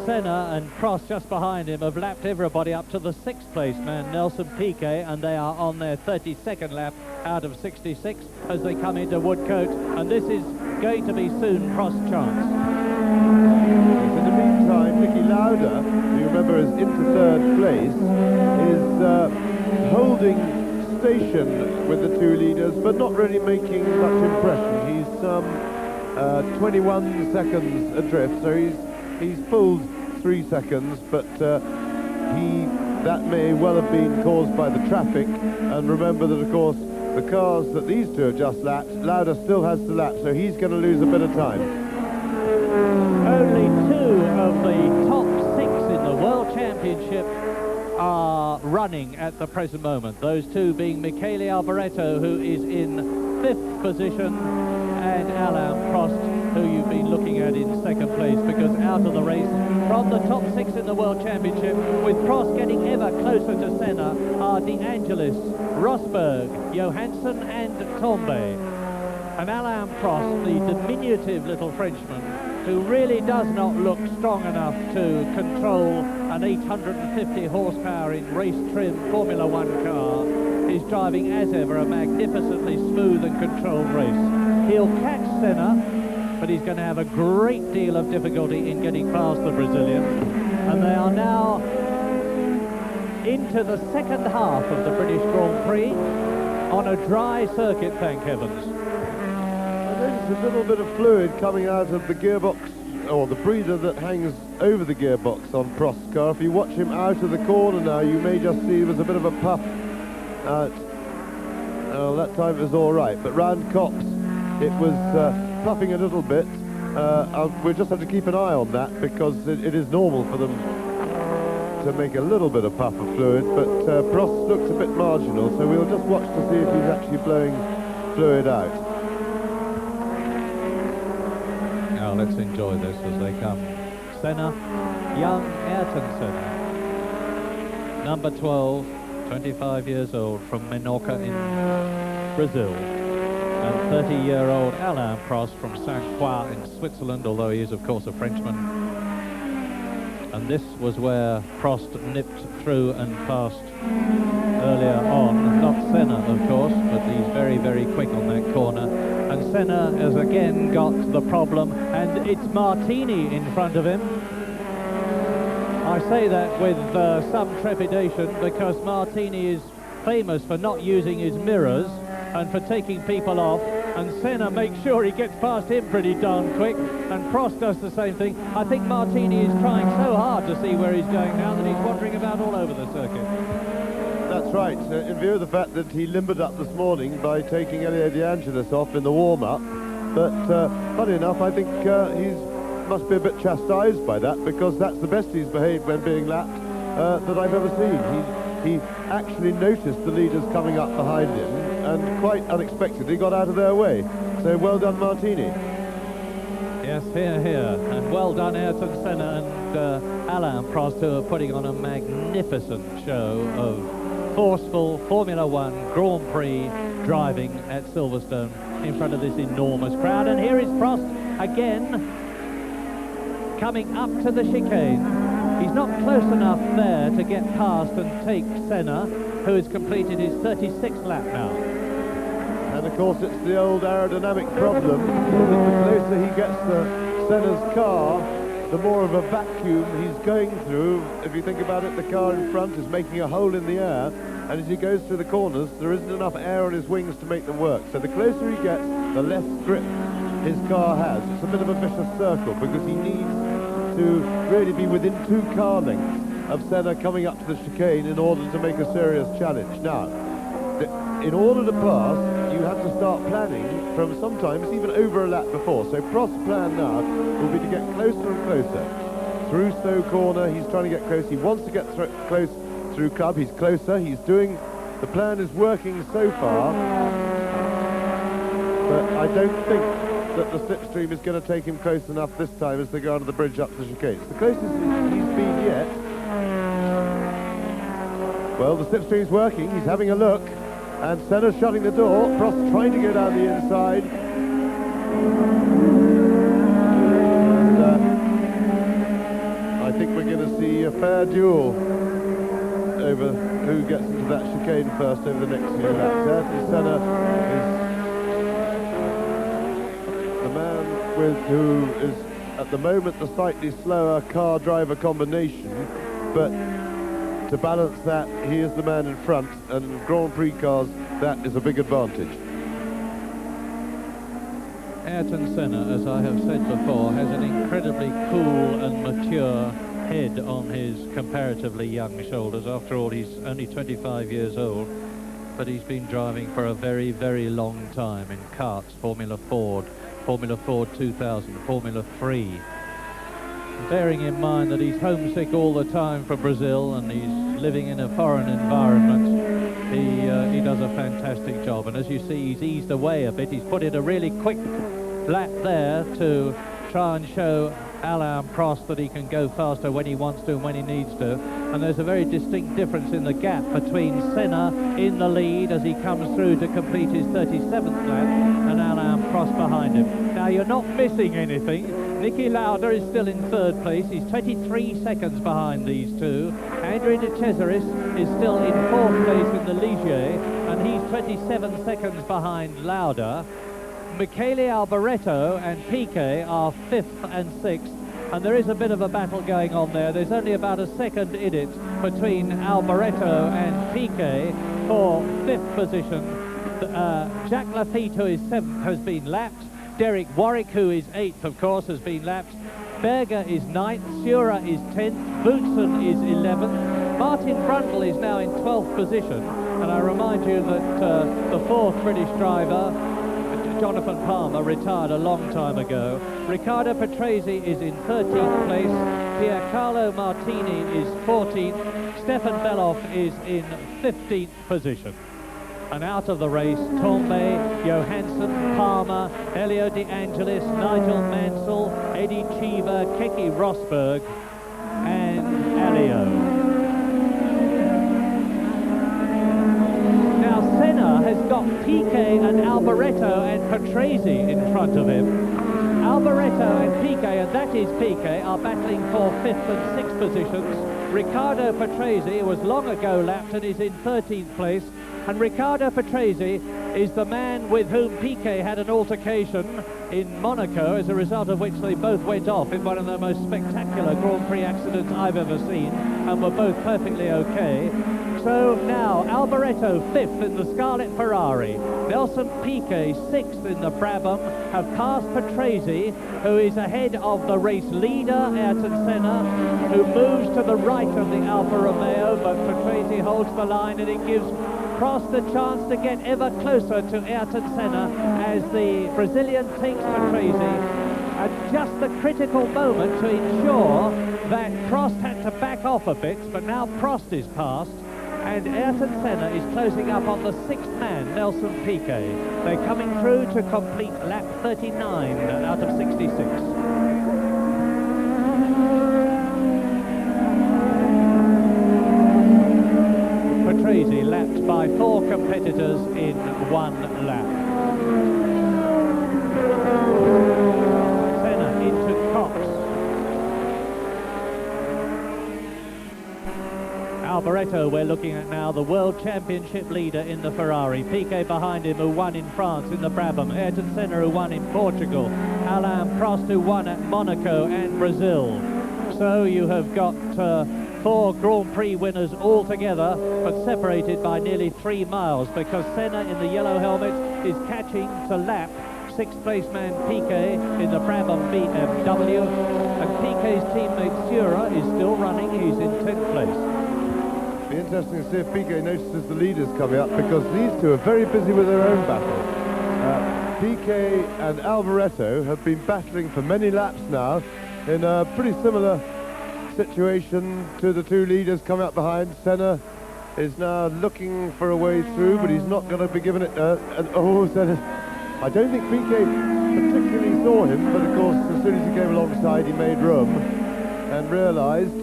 Senna and Prost just behind him have lapped everybody up to the 6th place man, Nelson Piquet, and they are on their 32nd lap out of 66 as they come into Woodcote, and this is going to be soon Prost's chance. In the meantime, Nicky Lauda, who you remember is into 3rd place, is holding station with the two leaders, but not really making much impression. He's 21 seconds adrift, so he's pulled 3 seconds, but that may well have been caused by the traffic. And remember that, of course, the cars that these two have just lapped, Lauda still has to lap, so he's going to lose a bit of time. Only 2 of the top 6 in the World Championship are running at the present moment. Those 2 being Michele Alboreto, who is in 5th position, and Alain Prost, who you've been looking at in 2nd place, because out of the race from the top 6 in the World Championship, with Prost getting ever closer to Senna, are De Angelis, Rosberg, Johansson and Tombe. And Alain Prost, the diminutive little Frenchman, who really does not look strong enough to control an 850 horsepower in race trim Formula One car, is driving as ever a magnificently smooth and controlled race. He'll catch Senna, but he's going to have a great deal of difficulty in getting past the Brazilian. And they are now into the 2nd half of the British Grand Prix on a dry circuit, thank heavens. There's a little bit of fluid coming out of the gearbox, or the breather that hangs over the gearbox on Prost's car. If you watch him out of the corner now, you may just see there's a bit of a puff out. That time it was all right, but round Cops it was puffing a little bit. We'll just have to keep an eye on that, because it is normal for them to make a little bit of puff of fluid, but Prost looks a bit marginal, so we'll just watch to see if he's actually blowing fluid out. Now let's enjoy this as they come. Senna, young Ayrton Senna, number 12, 25 years old, from Menorca in Brazil, and 30-year-old Alain Prost from Saint-Croix in Switzerland, although he is of course a Frenchman. And this was where Prost nipped through and passed earlier on. Not Senna, of course, but he's very, very quick on that corner. And Senna has again got the problem, and it's Martini in front of him. I say that with some trepidation, because Martini is famous for not using his mirrors and for taking people off, and Senna makes sure he gets past him pretty darn quick, and Prost does the same thing. I think Martini is trying so hard to see where he's going now that he's wandering about all over the circuit. That's right, in view of the fact that he limbered up this morning by taking Elio De Angelis off in the warm-up. But funny enough, I think he must be a bit chastised by that, because that's the best he's behaved when being lapped that I've ever seen. He actually noticed the leaders coming up behind him and quite unexpectedly got out of their way. So well done, Martini. Yes, here, here. And well done, Ayrton Senna and Alain Prost, who are putting on a magnificent show of forceful Formula One Grand Prix driving at Silverstone in front of this enormous crowd. And here is Prost again, coming up to the chicane. He's not close enough there to get past and take Senna, who has completed his 36th lap now. And of course it's the old aerodynamic problem, that the closer he gets to Senna's car, the more of a vacuum he's going through. If you think about it, the car in front is making a hole in the air, and as he goes through the corners, there isn't enough air on his wings to make them work. So the closer he gets, the less grip his car has. It's a bit of a vicious circle, because he needs to really be within 2 car lengths of Senna coming up to the chicane in order to make a serious challenge. Now, in order to pass, you have to start planning from sometimes even over a lap before. So Prost's plan now will be to get closer and closer. Through Stowe Corner, he's trying to get close. He wants to get close through Club. He's closer. He's doing... The plan is working so far. But I don't think that the slipstream is going to take him close enough this time as they go under the bridge up to the chicane. It's the closest he's been yet. Well, the slipstream's working. He's having a look. And Senna's shutting the door. Prost trying to go down the inside. And, I think we're going to see a fair duel over who gets into that chicane first over the next few laps. Ayrton Senna is the man who is at the moment the slightly slower car driver combination, but to balance that, he is the man in front, and in Grand Prix cars, that is a big advantage. Ayrton Senna, as I have said before, has an incredibly cool and mature head on his comparatively young shoulders. After all, he's only 25 years old, but he's been driving for a very, very long time in karts, Formula Ford 2000, Formula 3. Bearing in mind that he's homesick all the time for Brazil and he's living in a foreign environment, he does a fantastic job. And as you see, he's eased away a bit. He's put in a really quick lap there to try and show Alain Prost that he can go faster when he wants to and when he needs to. And there's a very distinct difference in the gap between Senna in the lead as he comes through to complete his 37th lap and Alain Prost behind him. Now, you're not missing anything. Niki Lauda is still in third place. He's 23 seconds behind these two. Andrea de Cesaris is still in fourth place in the Ligier, and he's 27 seconds behind Lauda. Michele Alboreto and Piquet are 5th and 6th, and there is a bit of a battle going on there. There's only about a second in it between Alboreto and Piquet for 5th position. Jacques Lafitte, who is 7th, has been lapped. Derek Warwick, who is 8th, of course, has been lapped. Berger is 9th, Sura is 10th, Boutsen is 11th. Martin Brundle is now in 12th position, and I remind you that the 4th British driver, Jonathan Palmer, retired a long time ago. Riccardo Patrese is in 13th place, Piercarlo Martini is 14th, Stefan Beloff is in 15th position. And out of the race, Tombe, Johansson, Palmer, Elio De Angelis, Nigel Mansell, Eddie Cheever, Keke Rosberg, and Elio. Now, Senna has got Piquet and Alboreto and Patrese in front of him. Alboreto and Piquet, and that is Piquet, are battling for 5th and 6th positions. Riccardo Patrese was long ago lapped and is in 13th place. And Riccardo Patrese is the man with whom Piquet had an altercation in Monaco, as a result of which they both went off in one of the most spectacular Grand Prix accidents I've ever seen, and were both perfectly okay. So now Alboreto 5th in the Scarlet Ferrari, Nelson Piquet 6th in the Brabham, have passed Patrese, who is ahead of the race leader Ayrton Senna, who moves to the right of the Alfa Romeo, but Patrese holds the line, and it gives Prost a chance to get ever closer to Ayrton Senna as the Brazilian takes Patrese at just the critical moment to ensure that Prost had to back off a bit, but now Prost is passed and Ayrton Senna is closing up on the 6th man, Nelson Piquet. They're coming through to complete lap 39 out of 66. Patrese lapped by 4 competitors in 1 lap. Senna into Cox. Alboreto, we're looking at now, the World Championship leader in the Ferrari. Piquet behind him, who won in France in the Brabham. Ayrton Senna, who won in Portugal. Alain Prost, who won at Monaco and Brazil. So you have got 4 Grand Prix winners all together, but separated by nearly 3 miles, because Senna in the yellow helmet is catching to lap 6th place man Piquet in the Brabham BMW, and Piquet's teammate Sura is still running. He's in 10th place. Be interesting to see if Piquet notices the leaders coming up, because these two are very busy with their own battle. Piquet and Alboreto have been battling for many laps now in a pretty similar situation to the two leaders coming up behind. Senna is now looking for a way through, but he's not going to be given it. Senna. I don't think Piquet particularly saw him, but of course, as soon as he came alongside, he made room and realised.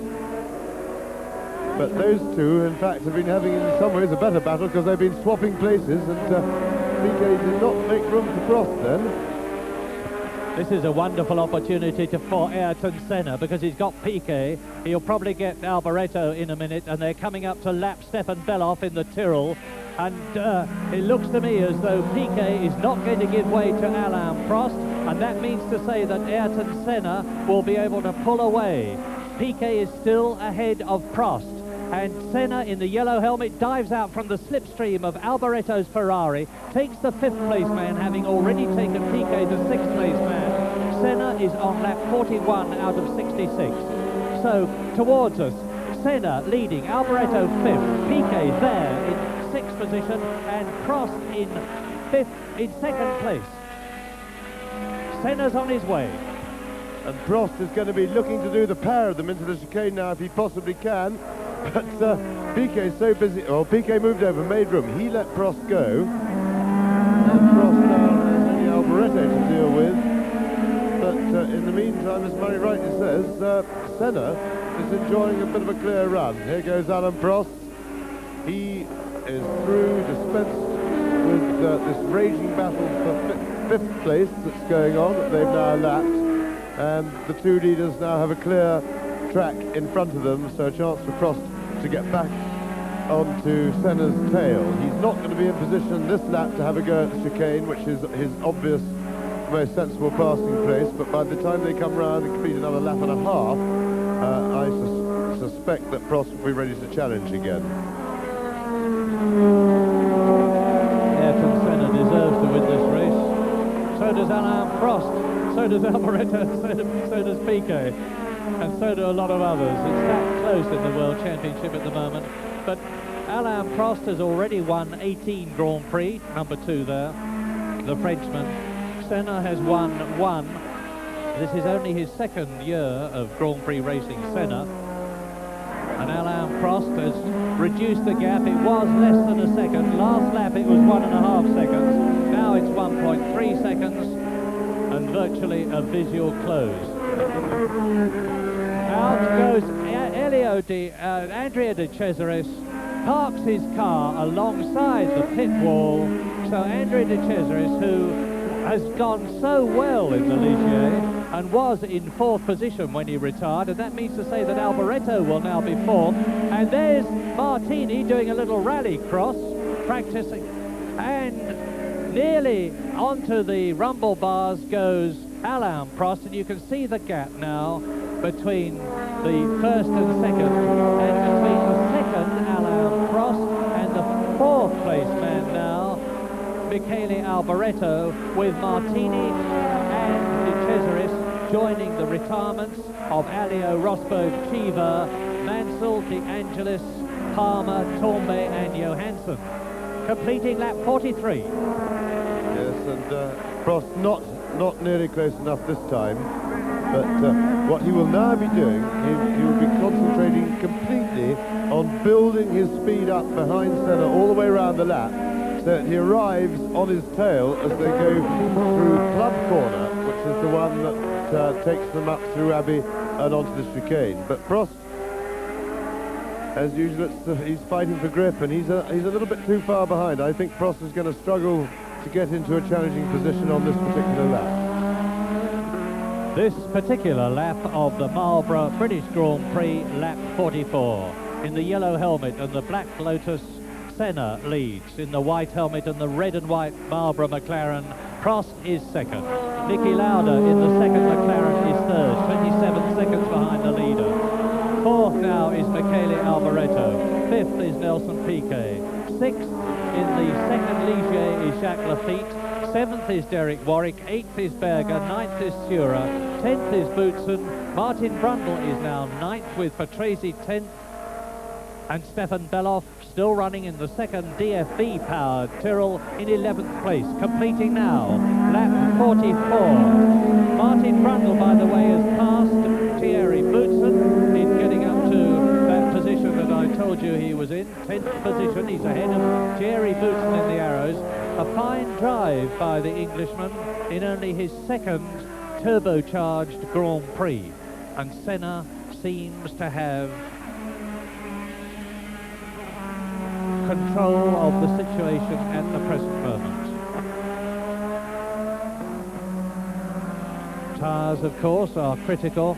But those two, in fact, have been having, in some ways, a better battle, because they've been swapping places, and Piquet did not make room for Prost then. This is a wonderful opportunity for Ayrton Senna, because he's got Piquet. He'll probably get Alboreto in a minute, and they're coming up to lap Stefan Belloff in the Tyrrell. And it looks to me as though Piquet is not going to give way to Alain Prost, and that means to say that Ayrton Senna will be able to pull away. Piquet is still ahead of Prost, and Senna in the yellow helmet dives out from the slipstream of Alboreto's Ferrari, takes the 5th place man, having already taken Piquet the 6th place man. Senna is on lap 41 out of 66. So towards us, Senna leading, Alboreto 5th, Piquet there in 6th position, and Prost in 2nd place. Senna's on his way. And Prost is going to be looking to do the pair of them into the chicane now if he possibly can. But Piquet's so busy. Oh, Piquet moved over, made room. He let Prost go. And Prost now has only Alboreto to deal with. But in the meantime, as Murray rightly says, Senna is enjoying a bit of a clear run. Here goes Alain Prost. He is through, dispensed with this raging battle for 5th place that's going on, that they've now lapped. And the two leaders now have a clear track in front of them, so a chance for Prost to get back onto Senna's tail. He's not going to be in position this lap to have a go at the chicane, which is his obvious, most sensible passing place, but by the time they come round and complete another lap and a half, I suspect that Prost will be ready to challenge again. Ayrton Senna deserves to win this race. So does Alain Prost, so does Alboreto, so does Piquet, and so do a lot of others. It's that close in the World Championship at the moment. But Alain Prost has already won 18 Grand Prix, number 2 there, the Frenchman. Senna has won 1. This is only his 2nd year of Grand Prix racing, Senna. And Alain Prost has reduced the gap. It was less than a second. Last lap it was 1.5 seconds. Now it's 1.3 seconds, and virtually a visual close. Out goes Andrea de Cesaris, parks his car alongside the pit wall. So Andrea de Cesaris, who has gone so well in the Ligier and was in 4th position when he retired, and that means to say that Alboreto will now be 4th. And there's Martini doing a little rally cross, practicing, and nearly onto the rumble bars goes Alain Prost, and you can see the gap now between the 1st and 2nd, and between the 2nd, Alain Prost, and the 4th place man now, Michele Alboreto, with Martini and De Cesaris joining the retirements of Alio, Rosberg, Cheever, Mansell, De Angelis, Palmer, Tombe and Johansson, completing lap 43. Yes, and Prost not nearly close enough this time, but what he will now be doing, he will be concentrating completely on building his speed up behind Senna all the way around the lap, so that he arrives on his tail as they go through Club Corner, which is the one that takes them up through Abbey and onto the chicane. But Prost, as usual, he's fighting for grip, and he's a little bit too far behind. I think Prost is going to struggle to get into a challenging position on this particular lap. This particular lap of the Marlborough British Grand Prix, lap 44. In the yellow helmet and the black Lotus, Senna leads. In the white helmet and the red and white Marlborough McLaren, Prost is 2nd. Niki Lauda in the 2nd McLaren is 3rd, 27 seconds behind the leader. 4th now is Michele Alboreto. 5th is Nelson Piquet. 6th in the 2nd Ligier is Jacques Lafitte. 7th is Derek Warwick. 8th is Berger. 9th is Sura. 10th is Boutsen. Martin Brundle is now 9th with Patrese 10th. And Stefan Beloff still running in the second DFV-powered Tyrrell in 11th place, completing now lap 44. Martin Brundle, by the way, has passed Thierry Boutsen in getting up to that position that I told you he was in, 10th position. He's ahead of Thierry Boutsen in the Arrows. A fine drive by the Englishman in only his second turbocharged Grand Prix. And Senna seems to have control of the situation at the present moment. Tyres, of course, are critical,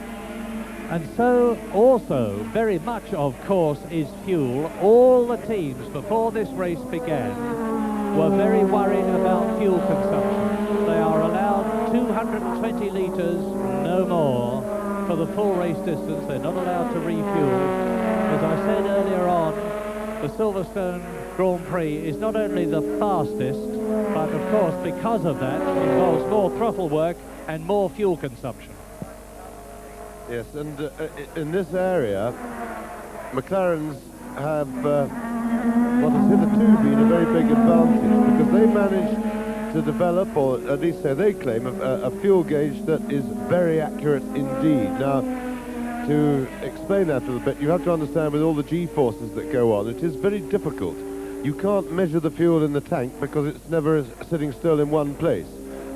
and so also very much, of course, is fuel. All the teams before this race began were very worried about fuel consumption. They are allowed 220 litres, no more, for the full race distance. They're not allowed to refuel. As I said earlier on, the Silverstone Grand Prix is not only the fastest, but of course because of that involves more throttle work and more fuel consumption. Yes, and in this area, McLarens have what has hitherto been a very big advantage, because they managed to develop, or at least so they claim, a fuel gauge that is very accurate indeed. Now, to explain that a little bit, you have to understand with all the G-forces that go on, it is very difficult. You can't measure the fuel in the tank because it's never sitting still in one place,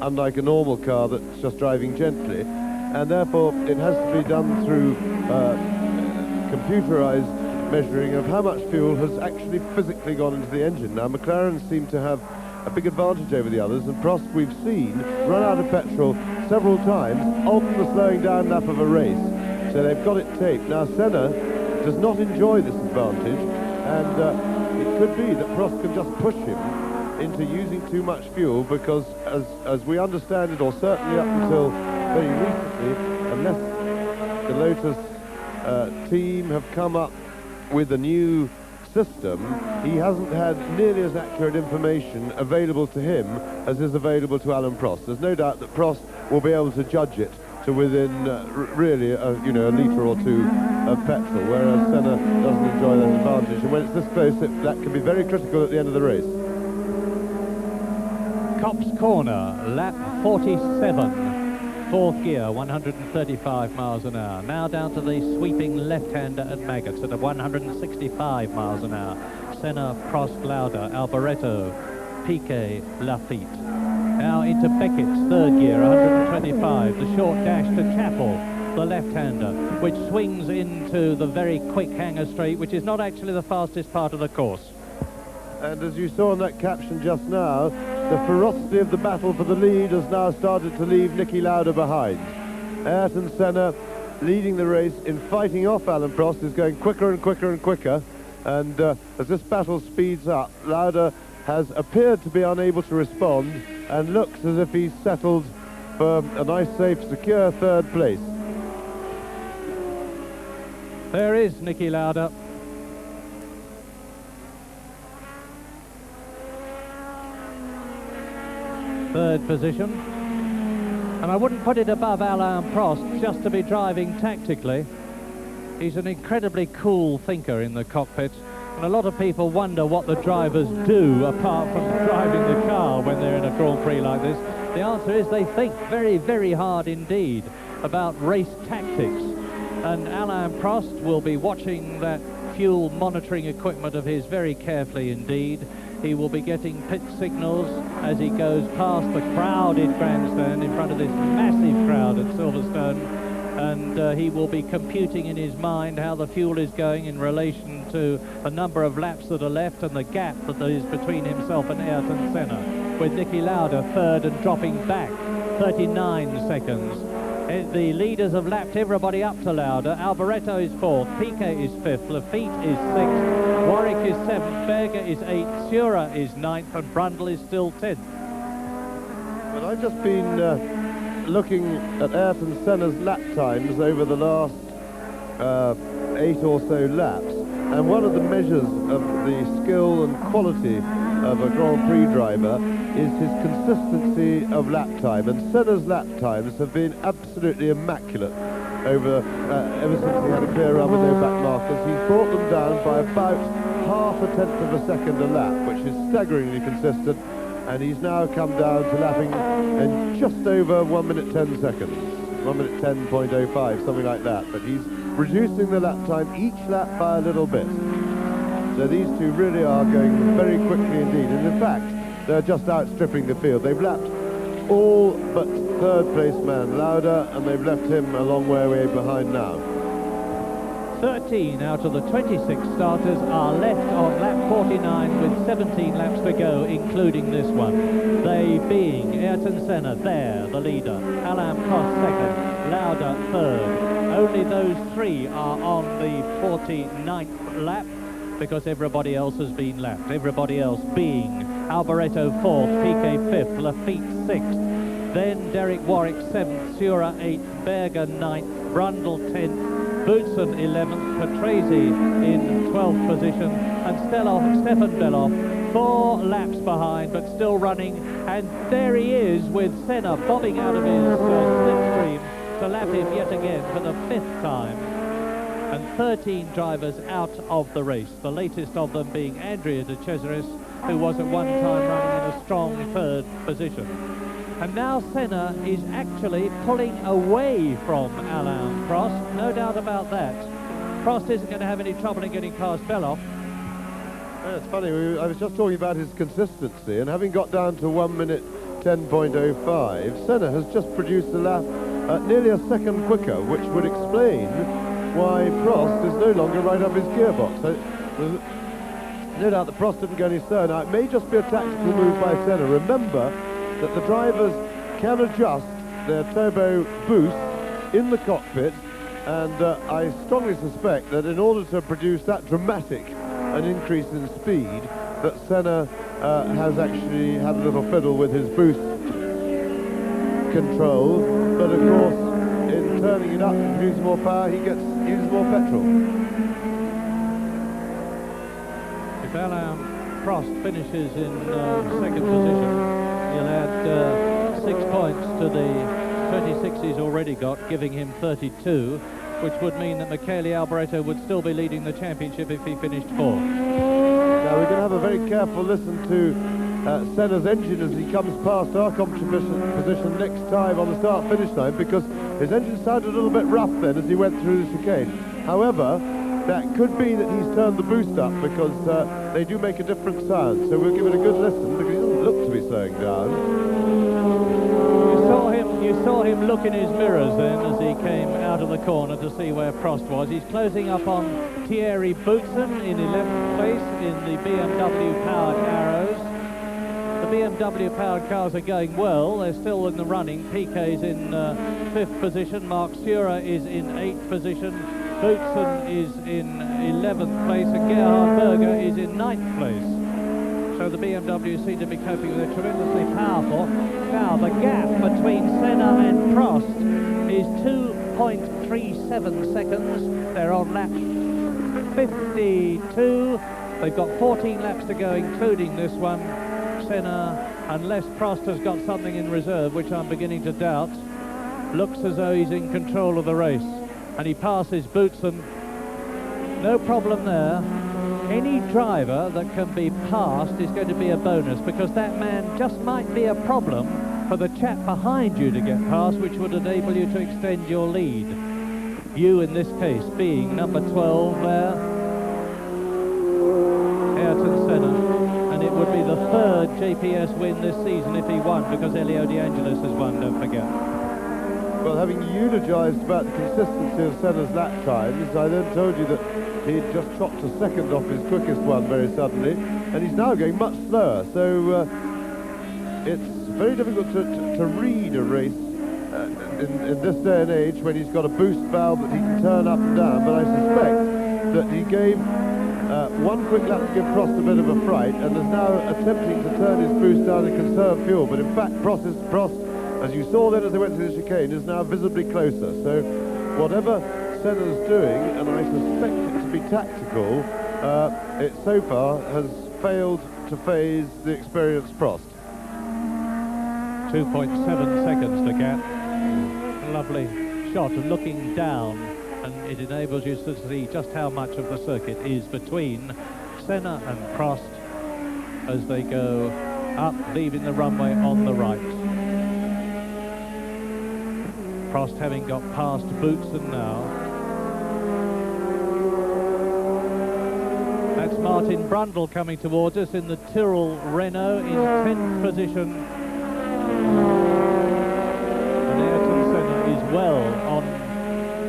unlike a normal car that's just driving gently, and therefore it has to be done through computerized measuring of how much fuel has actually physically gone into the engine. Now, McLaren seem to have a big advantage over the others, and Prost, we've seen, run out of petrol several times on the slowing down lap of a race. So they've got it taped. Now, Senna does not enjoy this advantage, and it could be that Prost can just push him into using too much fuel, because as we understand it, or certainly up until very recently, unless the Lotus team have come up with a new system, he hasn't had nearly as accurate information available to him as is available to Alan Prost. There's no doubt that Prost will be able to judge it to within really a litre or two of petrol, whereas Senna doesn't enjoy that advantage. And when it's this close, that can be very critical at the end of the race. Copse Corner, lap 47, fourth gear, 135 miles an hour. Now down to the sweeping left-hander at Maggots at 165 miles an hour. Senna, Prost, Lauda, Alboreto, Piquet, Lafitte. Now into Beckett's third gear, 125, the short dash to Chappell, the left-hander, which swings into the very quick hanger straight, which is not actually the fastest part of the course. And as you saw in that caption just now, the ferocity of the battle for the lead has now started to leave Niki Lauda behind. Ayrton Senna, leading the race in fighting off Alan Prost, is going quicker and quicker and quicker, and as this battle speeds up, Lauda has appeared to be unable to respond and looks as if he's settled for a nice, safe, secure third place. There is Niki Lauda. Third position. And I wouldn't put it above Alain Prost just to be driving tactically. He's an incredibly cool thinker in the cockpit. And a lot of people wonder what the drivers do apart from driving the car when they're in a Grand Prix like this. The answer is they think very, very hard indeed about race tactics. And Alain Prost will be watching that fuel monitoring equipment of his very carefully indeed. He will be getting pit signals as he goes past the crowded grandstand in front of this massive crowd at Silverstone. And he will be computing in his mind how the fuel is going in relation to the number of laps that are left and the gap that there is between himself and Ayrton Senna, with Niki Lauda third and dropping back 39 seconds. The leaders have lapped everybody up to Lauda. Alboreto is fourth, Piquet is fifth, Lafitte is sixth, Warwick is seventh, Berger is eighth, Sura is ninth, and Brundle is still 10th. Well, I've just been looking at Ayrton Senna's lap times over the last 8 or so laps, and one of the measures of the skill and quality of a Grand Prix driver is his consistency of lap time, and Senna's lap times have been absolutely immaculate. over ever since he had a clear run with no back markers. He's brought them down by about half a tenth of a second a lap, which is staggeringly consistent, and he's now come down to lapping in just over 1 minute 10 seconds. 1 minute 10.05, something like that, but he's reducing the lap time each lap by a little bit. So these two really are going very quickly indeed, and in fact they're just outstripping the field. They've lapped all but third place man Lauda, and they've left him a long way behind now. 13 out of the 26 starters are left on lap 49 with 17 laps to go, including this one. They being Ayrton Senna, there, the leader, Alain Prost second, Lauda third. Only those three are on the 49th lap, because everybody else has been lapped. Everybody else being Alboreto 4th, Piquet 5th, Lafitte 6th, then Derek Warwick 7th, Sura 8th, Berger 9th, Brundle 10th, Boutsen 11th, Patrese in 12th position, and Stefan Beloff 4 laps behind, but still running. And there he is with Senna bobbing out of his slipstream to lap him yet again for the 5th time. And 13 drivers out of the race, the latest of them being Andrea de Cesaris, who was at one time running in a strong 3rd position. And now Senna is actually pulling away from Alain Prost, no doubt about that. Prost isn't going to have any trouble in getting past Beloff. Yeah, it's funny, I was just talking about his consistency, and having got down to 1 minute 10.05, Senna has just produced a lap nearly a second quicker, which would explain why Prost is no longer right up his gearbox. So, no doubt that Prost didn't go any slower. Now, it may just be a tactical move by Senna. Remember that the drivers can adjust their turbo boost in the cockpit, and I strongly suspect that in order to produce that dramatic an increase in speed, that Senna has actually had a little fiddle with his boost control, but of course in turning it up and producing more power, he uses more petrol. If Alain Prost finishes in 2nd position, he'll add 6 points to the 26 he's already got, giving him 32, which would mean that Michele Alboreto would still be leading the championship if he finished 4th. Now we're going to have a very careful listen to Senna's engine as he comes past our position next time on the start-finish line, because his engine sounded a little bit rough then as he went through the chicane. However, that could be that he's turned the boost up, because they do make a different sound. So we'll give it a good listen, because he doesn't look to be slowing down. You saw him look in his mirrors then as he came out of the corner to see where Prost was. He's closing up on Thierry Boutsen in 11th place in the BMW powered Arrows. The BMW powered cars are going well. They're still in the running. Piquet's in 5th position. Mark Sura is in 8th position. Boutsen is in 11th place, and Gerhard Berger is in 9th place. So the BMW seem to be coping with it tremendously powerful. Now the gap between Senna and Prost is 2.37 seconds. They're on lap 52. They've got 14 laps to go, including this one. Senna, unless Prost has got something in reserve, which I'm beginning to doubt, looks as though he's in control of the race. And he passes Boutsen. No problem there. Any driver that can be passed is going to be a bonus, because that man just might be a problem for the chap behind you to get past, which would enable you to extend your lead. You, in this case, being number 12 there, Ayrton Senna, and it would be the 3rd JPS win this season if he won, because Elio De Angelis has won, don't forget. Well, having eulogized about the consistency of Senna's lap times, I then told you that he'd just chopped a second off his quickest one very suddenly, and he's now going much slower. So it's very difficult to read a race in this day and age when he's got a boost valve that he can turn up and down. But I suspect that he gave one quick lap to give Prost a bit of a fright, and is now attempting to turn his boost down and conserve fuel. But in fact, Prost, as you saw then as they went through the chicane, is now visibly closer. So whatever Senna's doing, and I suspect it to be tactical, it so far has failed to phase the experienced Prost. 2.7 seconds to gap. Lovely shot of looking down, and it enables you to see just how much of the circuit is between Senna and Prost as they go up, leaving the runway on the right. Prost having got past Boutsen now. That's Martin Brundle coming towards us in the Tyrrell Renault in 10th position. And Ayrton Senna is well on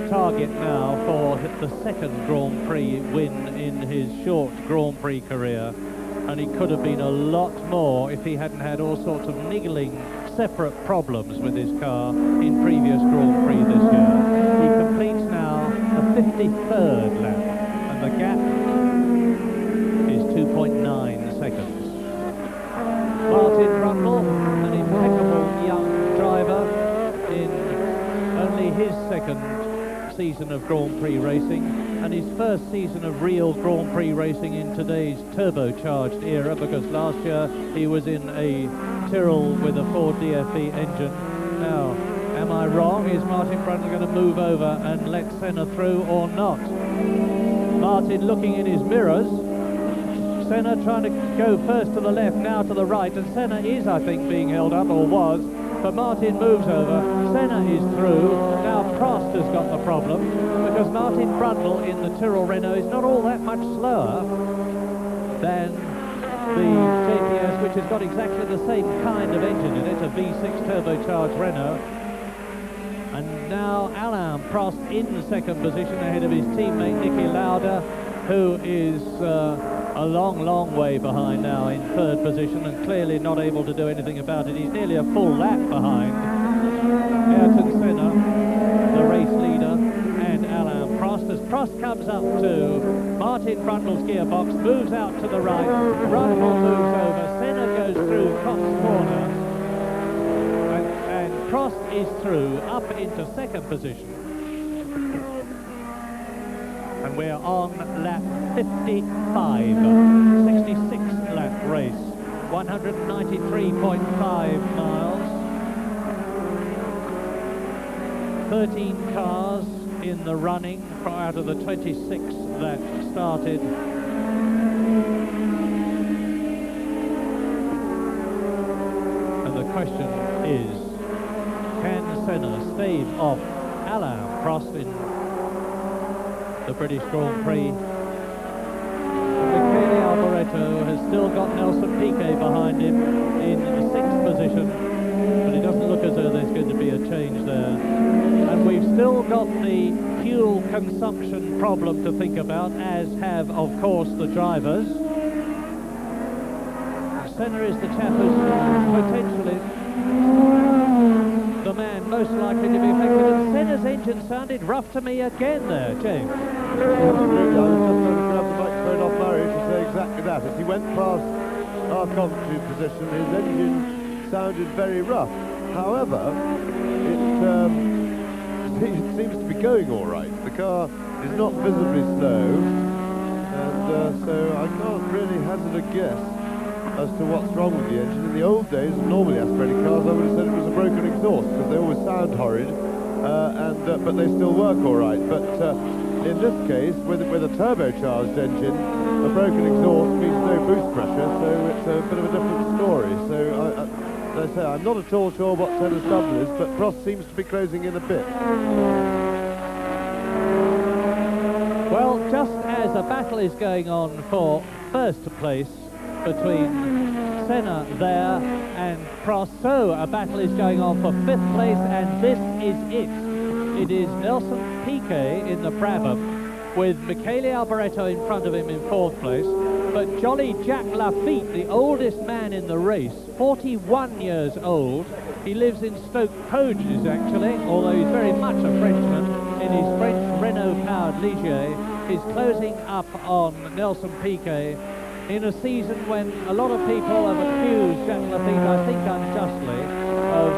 target now for the second Grand Prix win in his short Grand Prix career. And he could have been a lot more if he hadn't had all sorts of niggling separate problems with his car in previous Grand Prix this year. He completes now the 53rd lap, and the gap is 2.9 seconds. Martin Brundle, an impeccable young driver in only his second season of Grand Prix racing, and his first season of real Grand Prix racing in today's turbocharged era, because last year he was in a Tyrrell with a Ford DFE engine. Now, am I wrong? Is Martin Brundle going to move over and let Senna through or not? Martin looking in his mirrors. Senna trying to go first to the left, now to the right, and Senna is, I think, being held up, or was. But Martin moves over, Senna is through. Now Prost has got the problem, because Martin Brundle in the Tyrrell Renault is not all that much slower than the JPS, which has got exactly the same kind of engine in it, a V6 turbocharged Renault. And now Alain Prost in the second position ahead of his teammate Niki Lauda, who is a long way behind now in third position, and clearly not able to do anything about it. He's nearly a full lap behind Ayrton Senna, the race leader, and Alain Prost. As Prost comes up to Martin Brundle's gearbox, moves out to the right, Brundle moves over, Senna goes through Cox Corner, and Prost is through up into second position. And we're on lap 55, 66 lap race, 193.5 miles, 13 cars in the running prior to the 26 that started. And the question is, can Senna stave off Alain Prost in the British Grand Prix? Michele Alboreto has still got Nelson Piquet behind him in the 6th position, but it doesn't look as though there's going to be a change there. And we've still got the fuel consumption problem to think about, as have, of course, the drivers. Senna is the chap who's potentially the man most likely to be affected, and Senna's engine sounded rough to me again there, James. Absolutely, I was just going to grab the microphone off Murray to say exactly that. As he went past our commentary position, his engine sounded very rough. However, it seems to be going all right. The car is not visibly slow, and so I can't really hazard a guess as to what's wrong with the engine. In the old days, normally aspirated cars, I would have said it was a broken exhaust, because they always sound horrid, but they still work all right. But in this case, with a turbocharged engine, a broken exhaust means no boost pressure, so it's a bit of a different story. So, as I say, I'm not at all sure what Senna's trouble is, but Prost seems to be closing in a bit. Well, just as a battle is going on for first place between Senna there and Prost, so a battle is going on for 5th place, and this is it. It is Nelson Piquet in the Brabham, with Michele Alboreto in front of him in 4th place, but jolly Jacques Lafitte, the oldest man in the race, 41 years old. He lives in Stoke Poges, actually, although he's very much a Frenchman, in his French Renault-powered Ligier. He's closing up on Nelson Piquet in a season when a lot of people have accused Jacques Lafitte, I think unjustly, of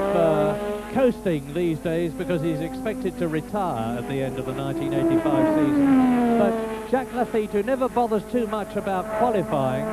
coasting these days, because he's expected to retire at the end of the 1985 season. But Jacques Lafitte, who never bothers too much about qualifying,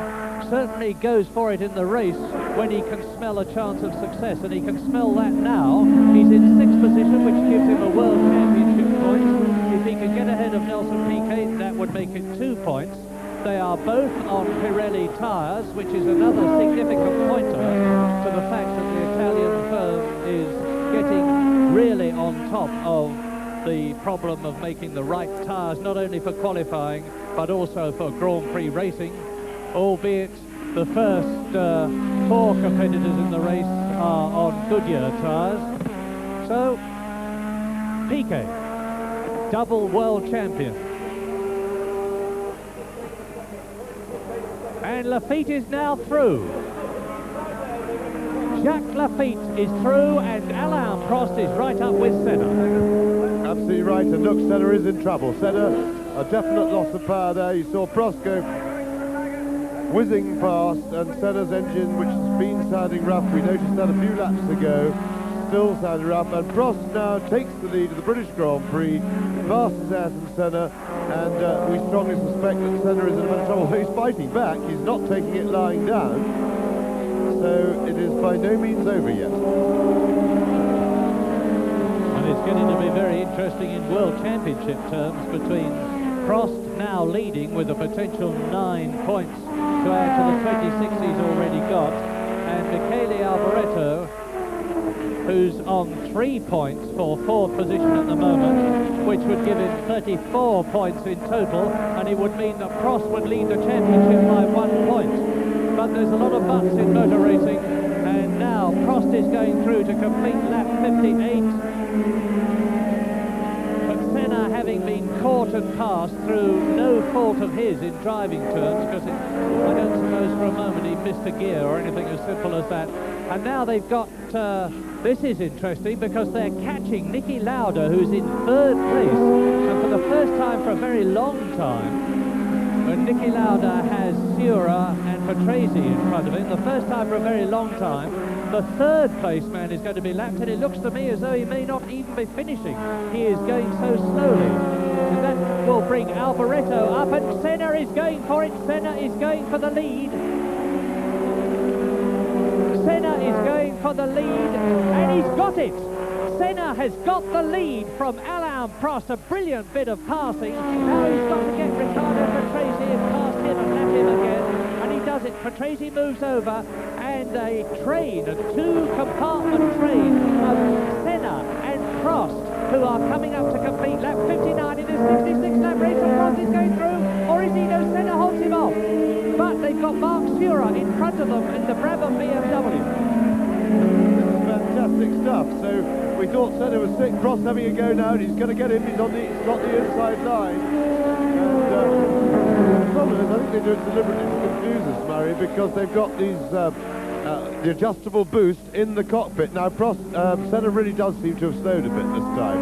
certainly goes for it in the race when he can smell a chance of success, and he can smell that now. He's in 6th position, which gives him a World Championship point. If he could get ahead of Nelson Piquet, that would make it 2 points. They are both on Pirelli tyres, which is another significant pointer to the fact that the Italian firm is getting really on top of the problem of making the right tyres, not only for qualifying, but also for Grand Prix racing, albeit the first 4 competitors in the race are on Goodyear tyres. So, Piquet, double world champion. And Lafitte is now through. Jacques Lafitte is through, and Alain Prost is right up with Senna. Absolutely right, and look, Senna is in trouble. Senna, a definite loss of power there. You saw Prost go whizzing past, and Senna's engine, which has been sounding rough, we noticed that a few laps ago, still sounding rough, and Prost now takes the lead of the British Grand Prix, passes Ayrton Senna, and we strongly suspect that Senna is in a bit of trouble. He's fighting back, he's not taking it lying down, so it is by no means over yet. And it's going to be very interesting in World Championship terms between Prost now leading with a potential 9 points to add to the 26 he's already got, and Michele Alboreto, who's on 3 points for 4th position at the moment, which would give him 34 points in total, and it would mean that Prost would lead the championship by 1 point. But there's a lot of buts in motor racing, and now Prost is going through to complete lap 58. But Senna, having been caught and passed through no fault of his in driving terms, because I don't suppose for a moment he missed a gear or anything as simple as that. And now they've got, this is interesting because they're catching Niki Lauda, who's in 3rd place. And for the first time for a very long time, when Niki Lauda has Sura and Patrese in front of him, the first time for a very long time, the 3rd place man is going to be lapped, and it looks to me as though he may not even be finishing. He is going so slowly. And that will bring Alboreto up, and Senna is going for it. Senna is going for the lead. Senna is going for the lead, and he's got it. Senna has got the lead from Alain Prost, a brilliant bit of passing. Now he's got to get Riccardo Patrese past him and lap him again, and he does it. Patrese moves over, and a train, a 2-compartment train of Senna and Prost, who are coming up to complete lap 59 in this 66 lap race, and Prost is going through, or is he? No, Senna holds him off. But they've got Mark Sura in front of them in the Brabham BMW. This is fantastic stuff. So we thought Senna was sick. Prost having a go now, and he's going to get him. He's got the inside line. And the problem is, I think they do it deliberately to confuse us, Murray, because they've got these the adjustable boost in the cockpit. Now Senna really does seem to have slowed a bit this time.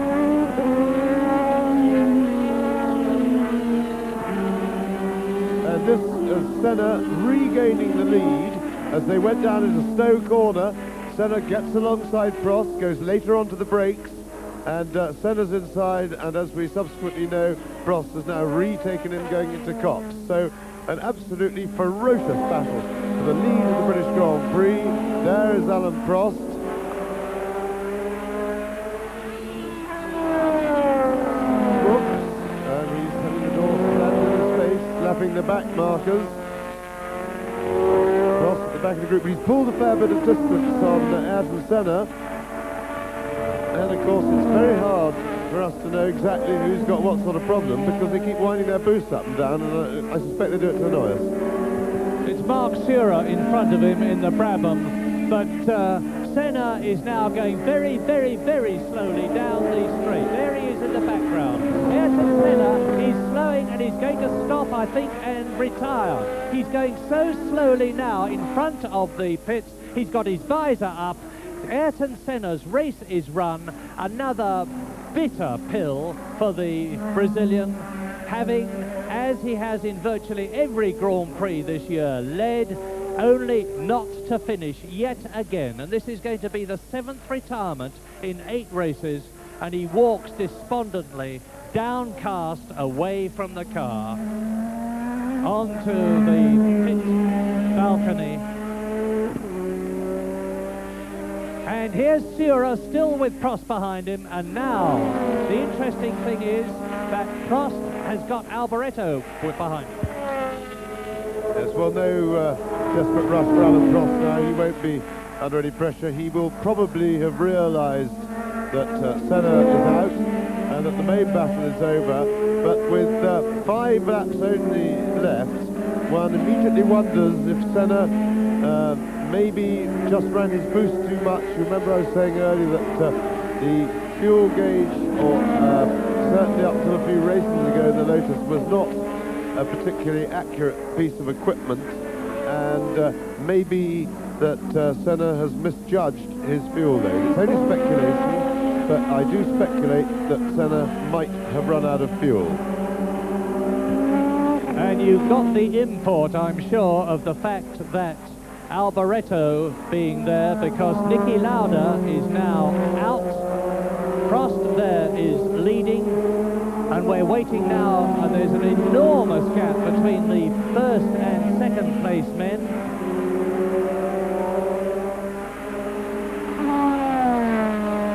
And this is Senna regaining the lead as they went down into Stowe Corner. Senna gets alongside Prost, goes later onto the brakes, and Senna's inside, and as we subsequently know, Prost has now retaken him going into Cox. So an absolutely ferocious battle for the lead of the British Grand Prix. There is Alain Prost. And he's having the door slammed in his face, slapping the back markers. Prost at the back of the group, but he's pulled a fair bit of distance on Ayrton Senna. And of course it's very hard for us to know exactly who's got what sort of problem, because they keep winding their boosts up and down, and I suspect they do it to annoy us. It's Mark Sura in front of him in the Brabham, but Senna is now going very, very, very slowly down the straight. There he is in the background. Ayrton Senna is slowing, and he's going to stop, I think, and retire. He's going so slowly now in front of the pits. He's got his visor up. Ayrton Senna's race is run. Another bitter pill for the Brazilian, having, as he has in virtually every Grand Prix this year, led only not to finish yet again. And this is going to be the 7th retirement in 8 races, and he walks despondently, downcast, away from the car onto the pit balcony. And here's Sura still with Prost behind him, and now the interesting thing is that Prost has got Alboreto behind him. Yes, well, no desperate rush for Alan Prost now. He won't be under any pressure. He will probably have realised that Senna is out and that the main battle is over. But with 5 laps only left, one immediately wonders if Senna maybe just ran his boost too much. Remember I was saying earlier that the fuel gauge, or certainly up to a few races ago, the Lotus was not a particularly accurate piece of equipment, and maybe that Senna has misjudged his fuel load. It's only speculation, but I do speculate that Senna might have run out of fuel. And you've got the import, I'm sure, of the fact that Alboreto being there, because Niki Lauda is now out. Prost there is leading, and we're waiting now, and there's an enormous gap between the first and second place men.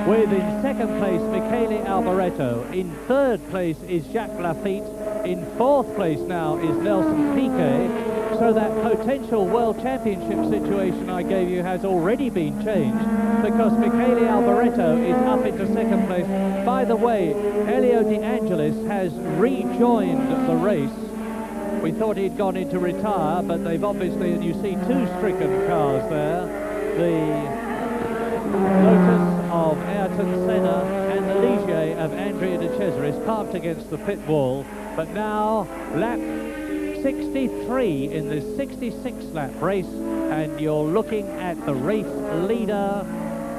With in second place Michele Alboreto, in third place is Jacques Lafitte, in fourth place now is Nelson Piquet. So that potential World Championship situation I gave you has already been changed, because Michele Alboreto is up into second place. By the way, Elio De Angelis has rejoined the race. We thought he'd gone in to retire, but they've obviously, and you see 2 stricken cars there, the Lotus of Ayrton Senna and the Ligier of Andrea De Cesaris parked against the pit wall. But now lap 63 in this 66-lap race, and you're looking at the race leader,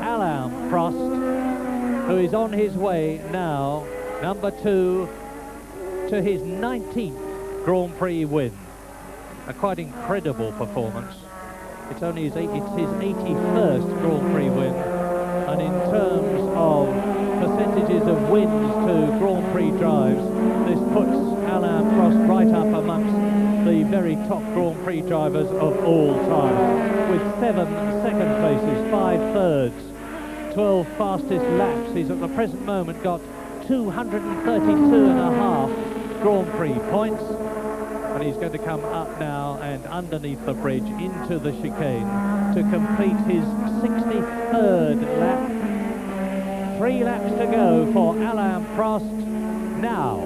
Alain Prost, who is on his way now, number 2, to his 19th Grand Prix win. A quite incredible performance. It's only his 81st Grand Prix win, and in terms of percentages of wins to Grand Prix drives, this puts Alain Prost right up amongst the very top Grand Prix drivers of all time, with 7 second places, 5 thirds, 12 fastest laps. He's at the present moment got 232.5 Grand Prix points, and he's going to come up now and underneath the bridge into the chicane to complete his 63rd lap. 3 laps to go for Alain Prost now.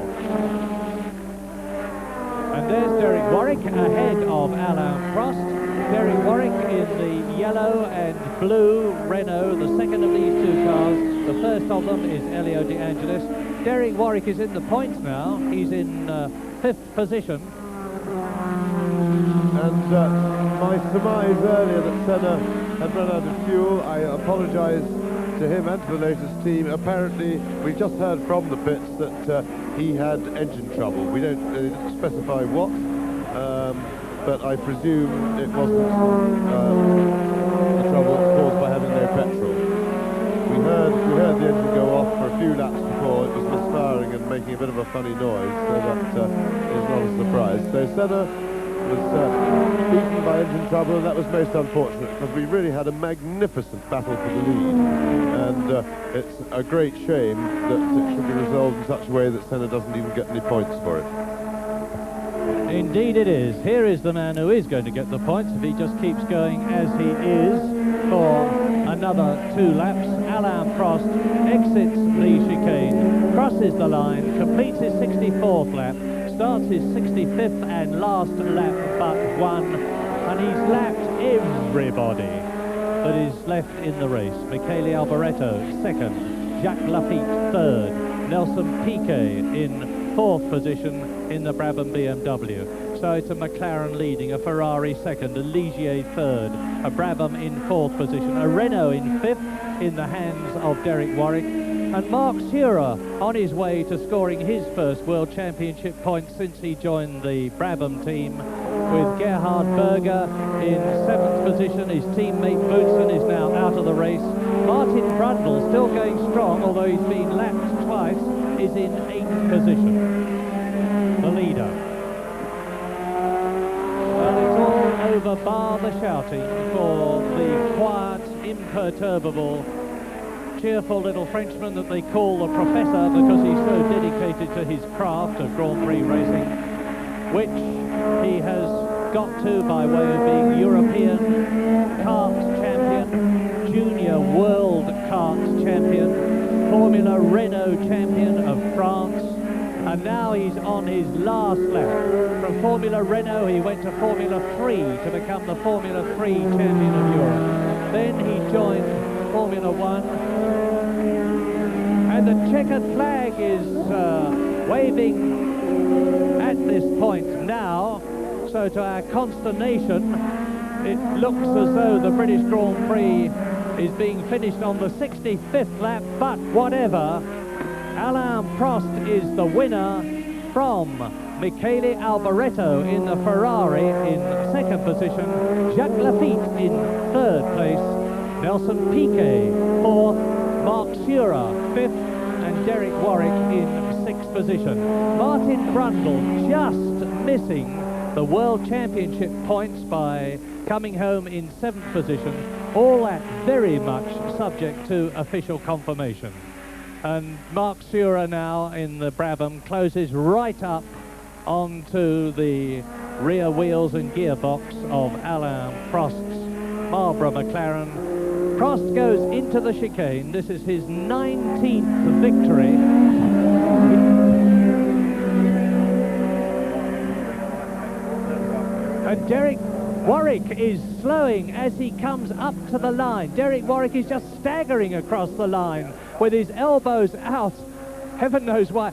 And there's Derek Warwick ahead of Alain Prost. Derek Warwick in the yellow and blue Renault, the second of these 2 cars. The first of them is Elio De Angelis. Derek Warwick is in the points now. He's in 5th position. And my surmise earlier that Senna had run out of fuel, I apologise to him and to the Lotus team. Apparently, we just heard from the pits that he had engine trouble. We don't specify what, but I presume it wasn't the trouble caused by having no petrol. We heard the engine go off for a few laps before. It was misfiring and making a bit of a funny noise, so that is not a surprise. So Senna was beaten by engine trouble, and that was most unfortunate, because we really had a magnificent battle for the lead, and it's a great shame that it should be resolved in such a way that Senna doesn't even get any points for it. Indeed it is. Here is the man who is going to get the points if he just keeps going as he is for another 2 laps. Alain Prost exits the chicane, crosses the line, completes his 64th lap, starts his 65th and last lap but 1, and he's lapped everybody that is left in the race. Michele Alboreto 2nd, Jacques Lafitte 3rd, Nelson Piquet in 4th position in the Brabham BMW. So it's a McLaren leading, a Ferrari 2nd, a Ligier 3rd, a Brabham in 4th position, a Renault in 5th in the hands of Derek Warwick, and Mark Sura on his way to scoring his first World Championship points since he joined the Brabham team, with Gerhard Berger in 7th position. His teammate Boutsen is now out of the race. Martin Brundle, still going strong, although he's been lapped twice, is in 8th position, the leader. Well, it's all overbar the shouting for the quiet, imperturbable, cheerful little Frenchman that they call the Professor because he's so dedicated to his craft of Grand Prix racing, which he has got to by way of being European kart champion, junior world kart champion, Formula Renault champion of France, and now he's on his last lap. From Formula Renault he went to Formula 3 to become the Formula 3 champion of Europe. Then he joined Formula 1, and the checkered flag is waving at this point now. So to our consternation, it looks as though the British Grand Prix is being finished on the 65th lap, but whatever, Alain Prost is the winner from Michele Alboreto in the Ferrari in second position, Jacques Lafitte in third place, Nelson Piquet fourth, Mark Surer fifth, and Derek Warwick in sixth position. Martin Brundle just missing the World Championship points by coming home in seventh position. All that very much subject to official confirmation. And Mark Surer now in the Brabham closes right up onto the rear wheels and gearbox of Alain Prost's Marlboro McLaren. Prost goes into the chicane. This is his 19th victory. And Derek Warwick is slowing as he comes up to the line. Derek Warwick is just staggering across the line with his elbows out. Heaven knows why.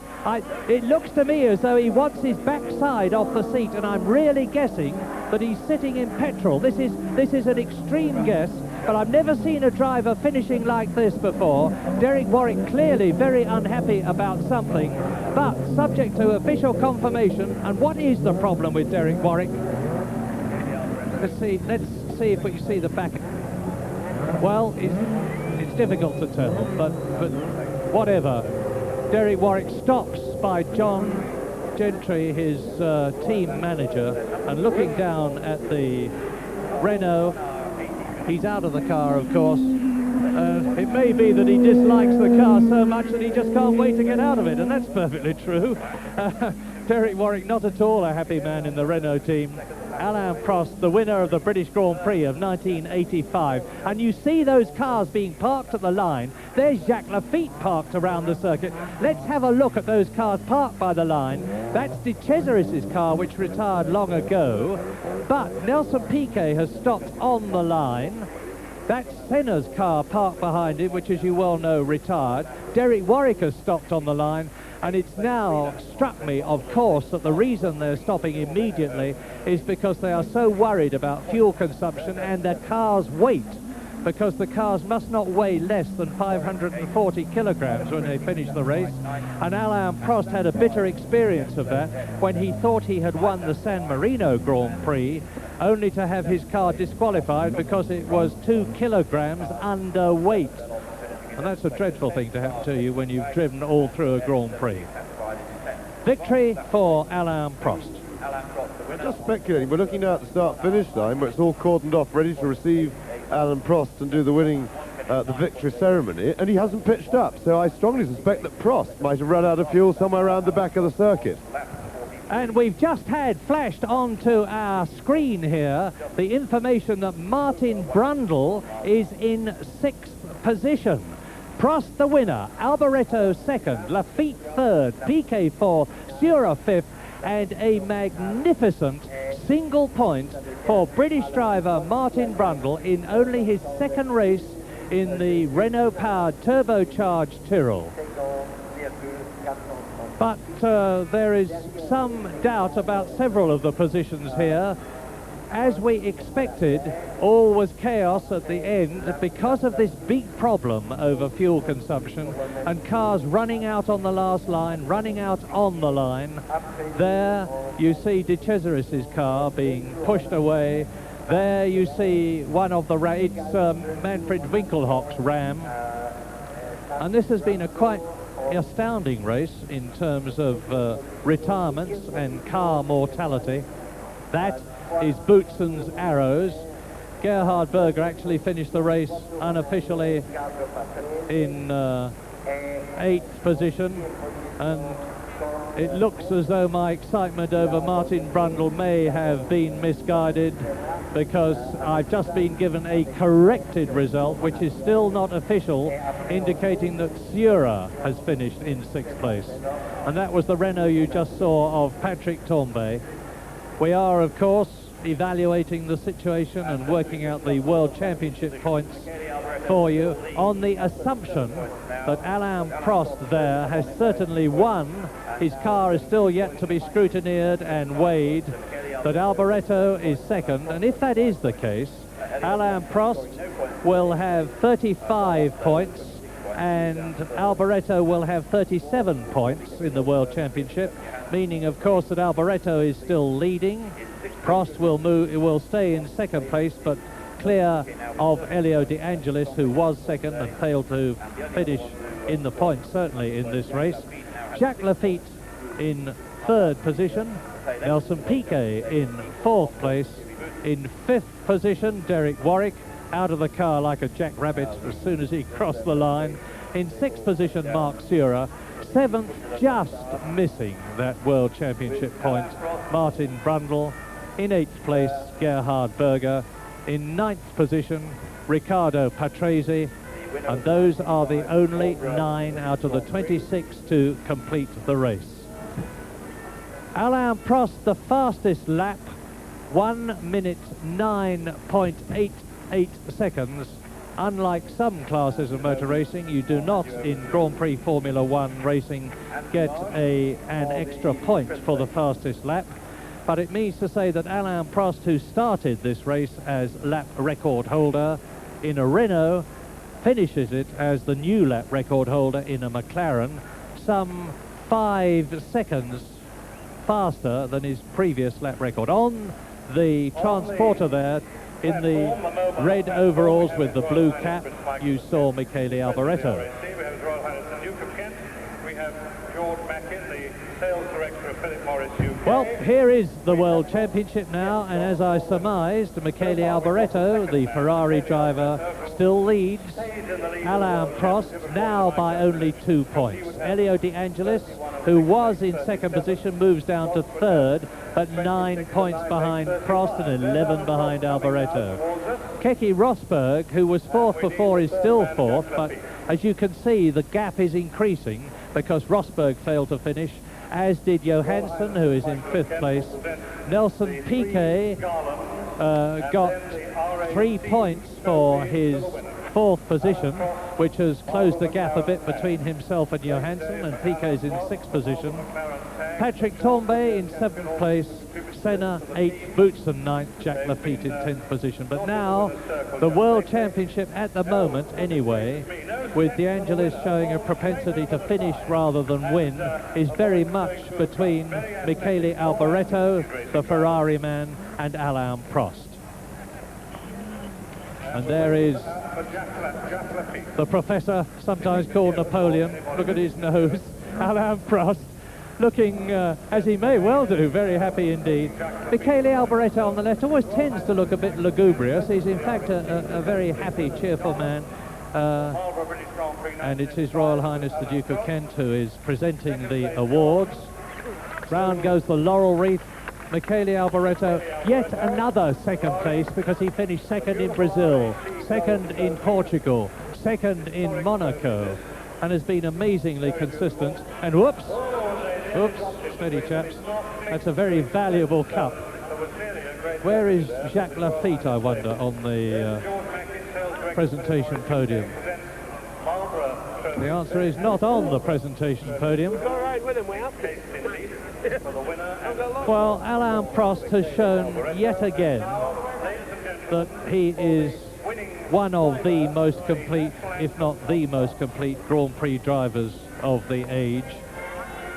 It looks to me as though he wants his backside off the seat, and I'm really guessing that he's sitting in petrol. This is an extreme guess, but I've never seen a driver finishing like this before. Derek Warwick clearly very unhappy about something, but subject to official confirmation. And what is the problem with Derek Warwick? Let's see if we can see the back. Well, it's difficult to tell, but whatever. Derek Warwick stops by John Gentry, his team manager, and looking down at the Renault. He's out of the car, of course. It may be that he dislikes the car so much that he just can't wait to get out of it, and that's perfectly true. Derek Warwick, not at all a happy man in the Renault team. Alain Prost, the winner of the British Grand Prix of 1985. And you see those cars being parked at the line. There's Jacques Lafitte parked around the circuit. Let's have a look at those cars parked by the line. That's De Cesaris's car, which retired long ago. But Nelson Piquet has stopped on the line. That's Senna's car parked behind him, which, as you well know, retired. Derek Warwick has stopped on the line. And it's now struck me, of course, that the reason they're stopping immediately is because they are so worried about fuel consumption and their car's weight, because the cars must not weigh less than 540 kilograms when they finish the race. And Alain Prost had a bitter experience of that when he thought he had won the San Marino Grand Prix, only to have his car disqualified because it was 2 kilograms underweight. And that's a dreadful thing to happen to you when you've driven all through a Grand Prix. Victory for Alain Prost. We're just speculating. We're looking now at the start-finish line where it's all cordoned off, ready to receive Alain Prost and do the winning, the victory ceremony, and he hasn't pitched up. So I strongly suspect that Prost might have run out of fuel somewhere around the back of the circuit. And we've just had flashed onto our screen here the information that Martin Brundle is in 6th position. Prost the winner, Alboreto second, Lafitte third, Piquet fourth, Surer fifth, and a magnificent single point for British driver Martin Brundle in only his second race in the Renault-powered turbocharged Tyrrell. But there is some doubt about several of the positions here. As we expected, all was chaos at the end because of this big problem over fuel consumption and cars running out on the last line, running out on the line. There you see De Cesaris's car being pushed away. There you see one of the it's Manfred Winkelhock's Ram. And this has been a quite astounding race in terms of retirements and car mortality. That is Bootson's Arrows. Gerhard Berger actually finished the race unofficially in 8th position, and it looks as though my excitement over Martin Brundle may have been misguided, because I've just been given a corrected result, which is still not official, indicating that Sura has finished in 6th place. And that was the Renault you just saw of Patrick Tambay. We are, of course, evaluating the situation and working out the World Championship points for you on the assumption that Alain Prost there has certainly won. His car is still yet to be scrutinized and weighed, that Alboreto is second, and if that is the case, Alain Prost will have 35 points and Alboreto will have 37 points in the World Championship, meaning of course that Alboreto is still leading. Prost will stay in 2nd place, but clear of Elio De Angelis, who was 2nd and failed to finish in the points certainly in this race. Jacques Lafitte in 3rd position, Nelson Piquet in 4th place. In 5th position, Derek Warwick, out of the car like a jackrabbit as soon as he crossed the line. In 6th position, Mark Sura. 7th, just missing that World Championship point, Martin Brundle. In 8th place, Gerhard Berger. In 9th position, Riccardo Patrese. And those are the only 9 out of the 26 to complete the race. Alain Prost, the fastest lap, 1 minute 9.88 seconds. Unlike some classes of motor racing, you do not in Grand Prix Formula 1 racing get an extra point for the fastest lap. But it means to say that Alain Prost, who started this race as lap record holder in a Renault, finishes it as the new lap record holder in a McLaren, some 5 seconds faster than his previous lap record. On the transporter there, in the red overalls with the blue cap, you saw Michele Alboreto. Well, here is the World Championship now, and as I surmised, Michele Alboreto, the Ferrari driver, still leads. Alain Prost now by only 2 points. Elio De Angelis, who was in 2nd position, moves down to 3rd, but 9 points behind Prost and 11 behind Alboreto. Keke Rosberg, who was 4th before, is still 4th, but as you can see, the gap is increasing because Rosberg failed to finish, as did Johansson, who is in 5th place. Nelson Piquet got 3 points for his 4th position, which has closed the gap a bit between himself and Johansson, and Piquet's in 6th position. Patrick Tambay in 7th place, Senna 8th, Boutsen 9th, Jacques Lafitte in 10th position. But now, the World Championship at the moment, anyway, with De Angelis showing a propensity to finish rather than win, is very much between Michele Alboreto, the Ferrari man, and Alain Prost. And there is the professor, sometimes called Napoleon. Look at his nose. Alain Prost, looking, as he may well do, very happy indeed. Michele Alboreto on the left always tends to look a bit lugubrious. He's in fact a very happy, cheerful man. And it's His Royal Highness the Duke of Kent who is presenting the awards. Round goes the laurel wreath. Michele Alboreto, yet another 2nd place, because he finished 2nd in Brazil, 2nd in Portugal, 2nd in Monaco, and has been amazingly consistent. And whoops, steady chaps, that's a very valuable cup. Where is Jacques Lafitte, I wonder, on the presentation podium? The answer is not on the presentation podium. Well, Alain Prost has shown yet again that he is one of the most complete, if not the most complete, Grand Prix drivers of the age.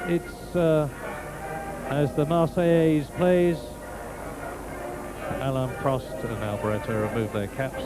It's, as the Marseillaise plays, Alain Prost and Alboreto remove their caps.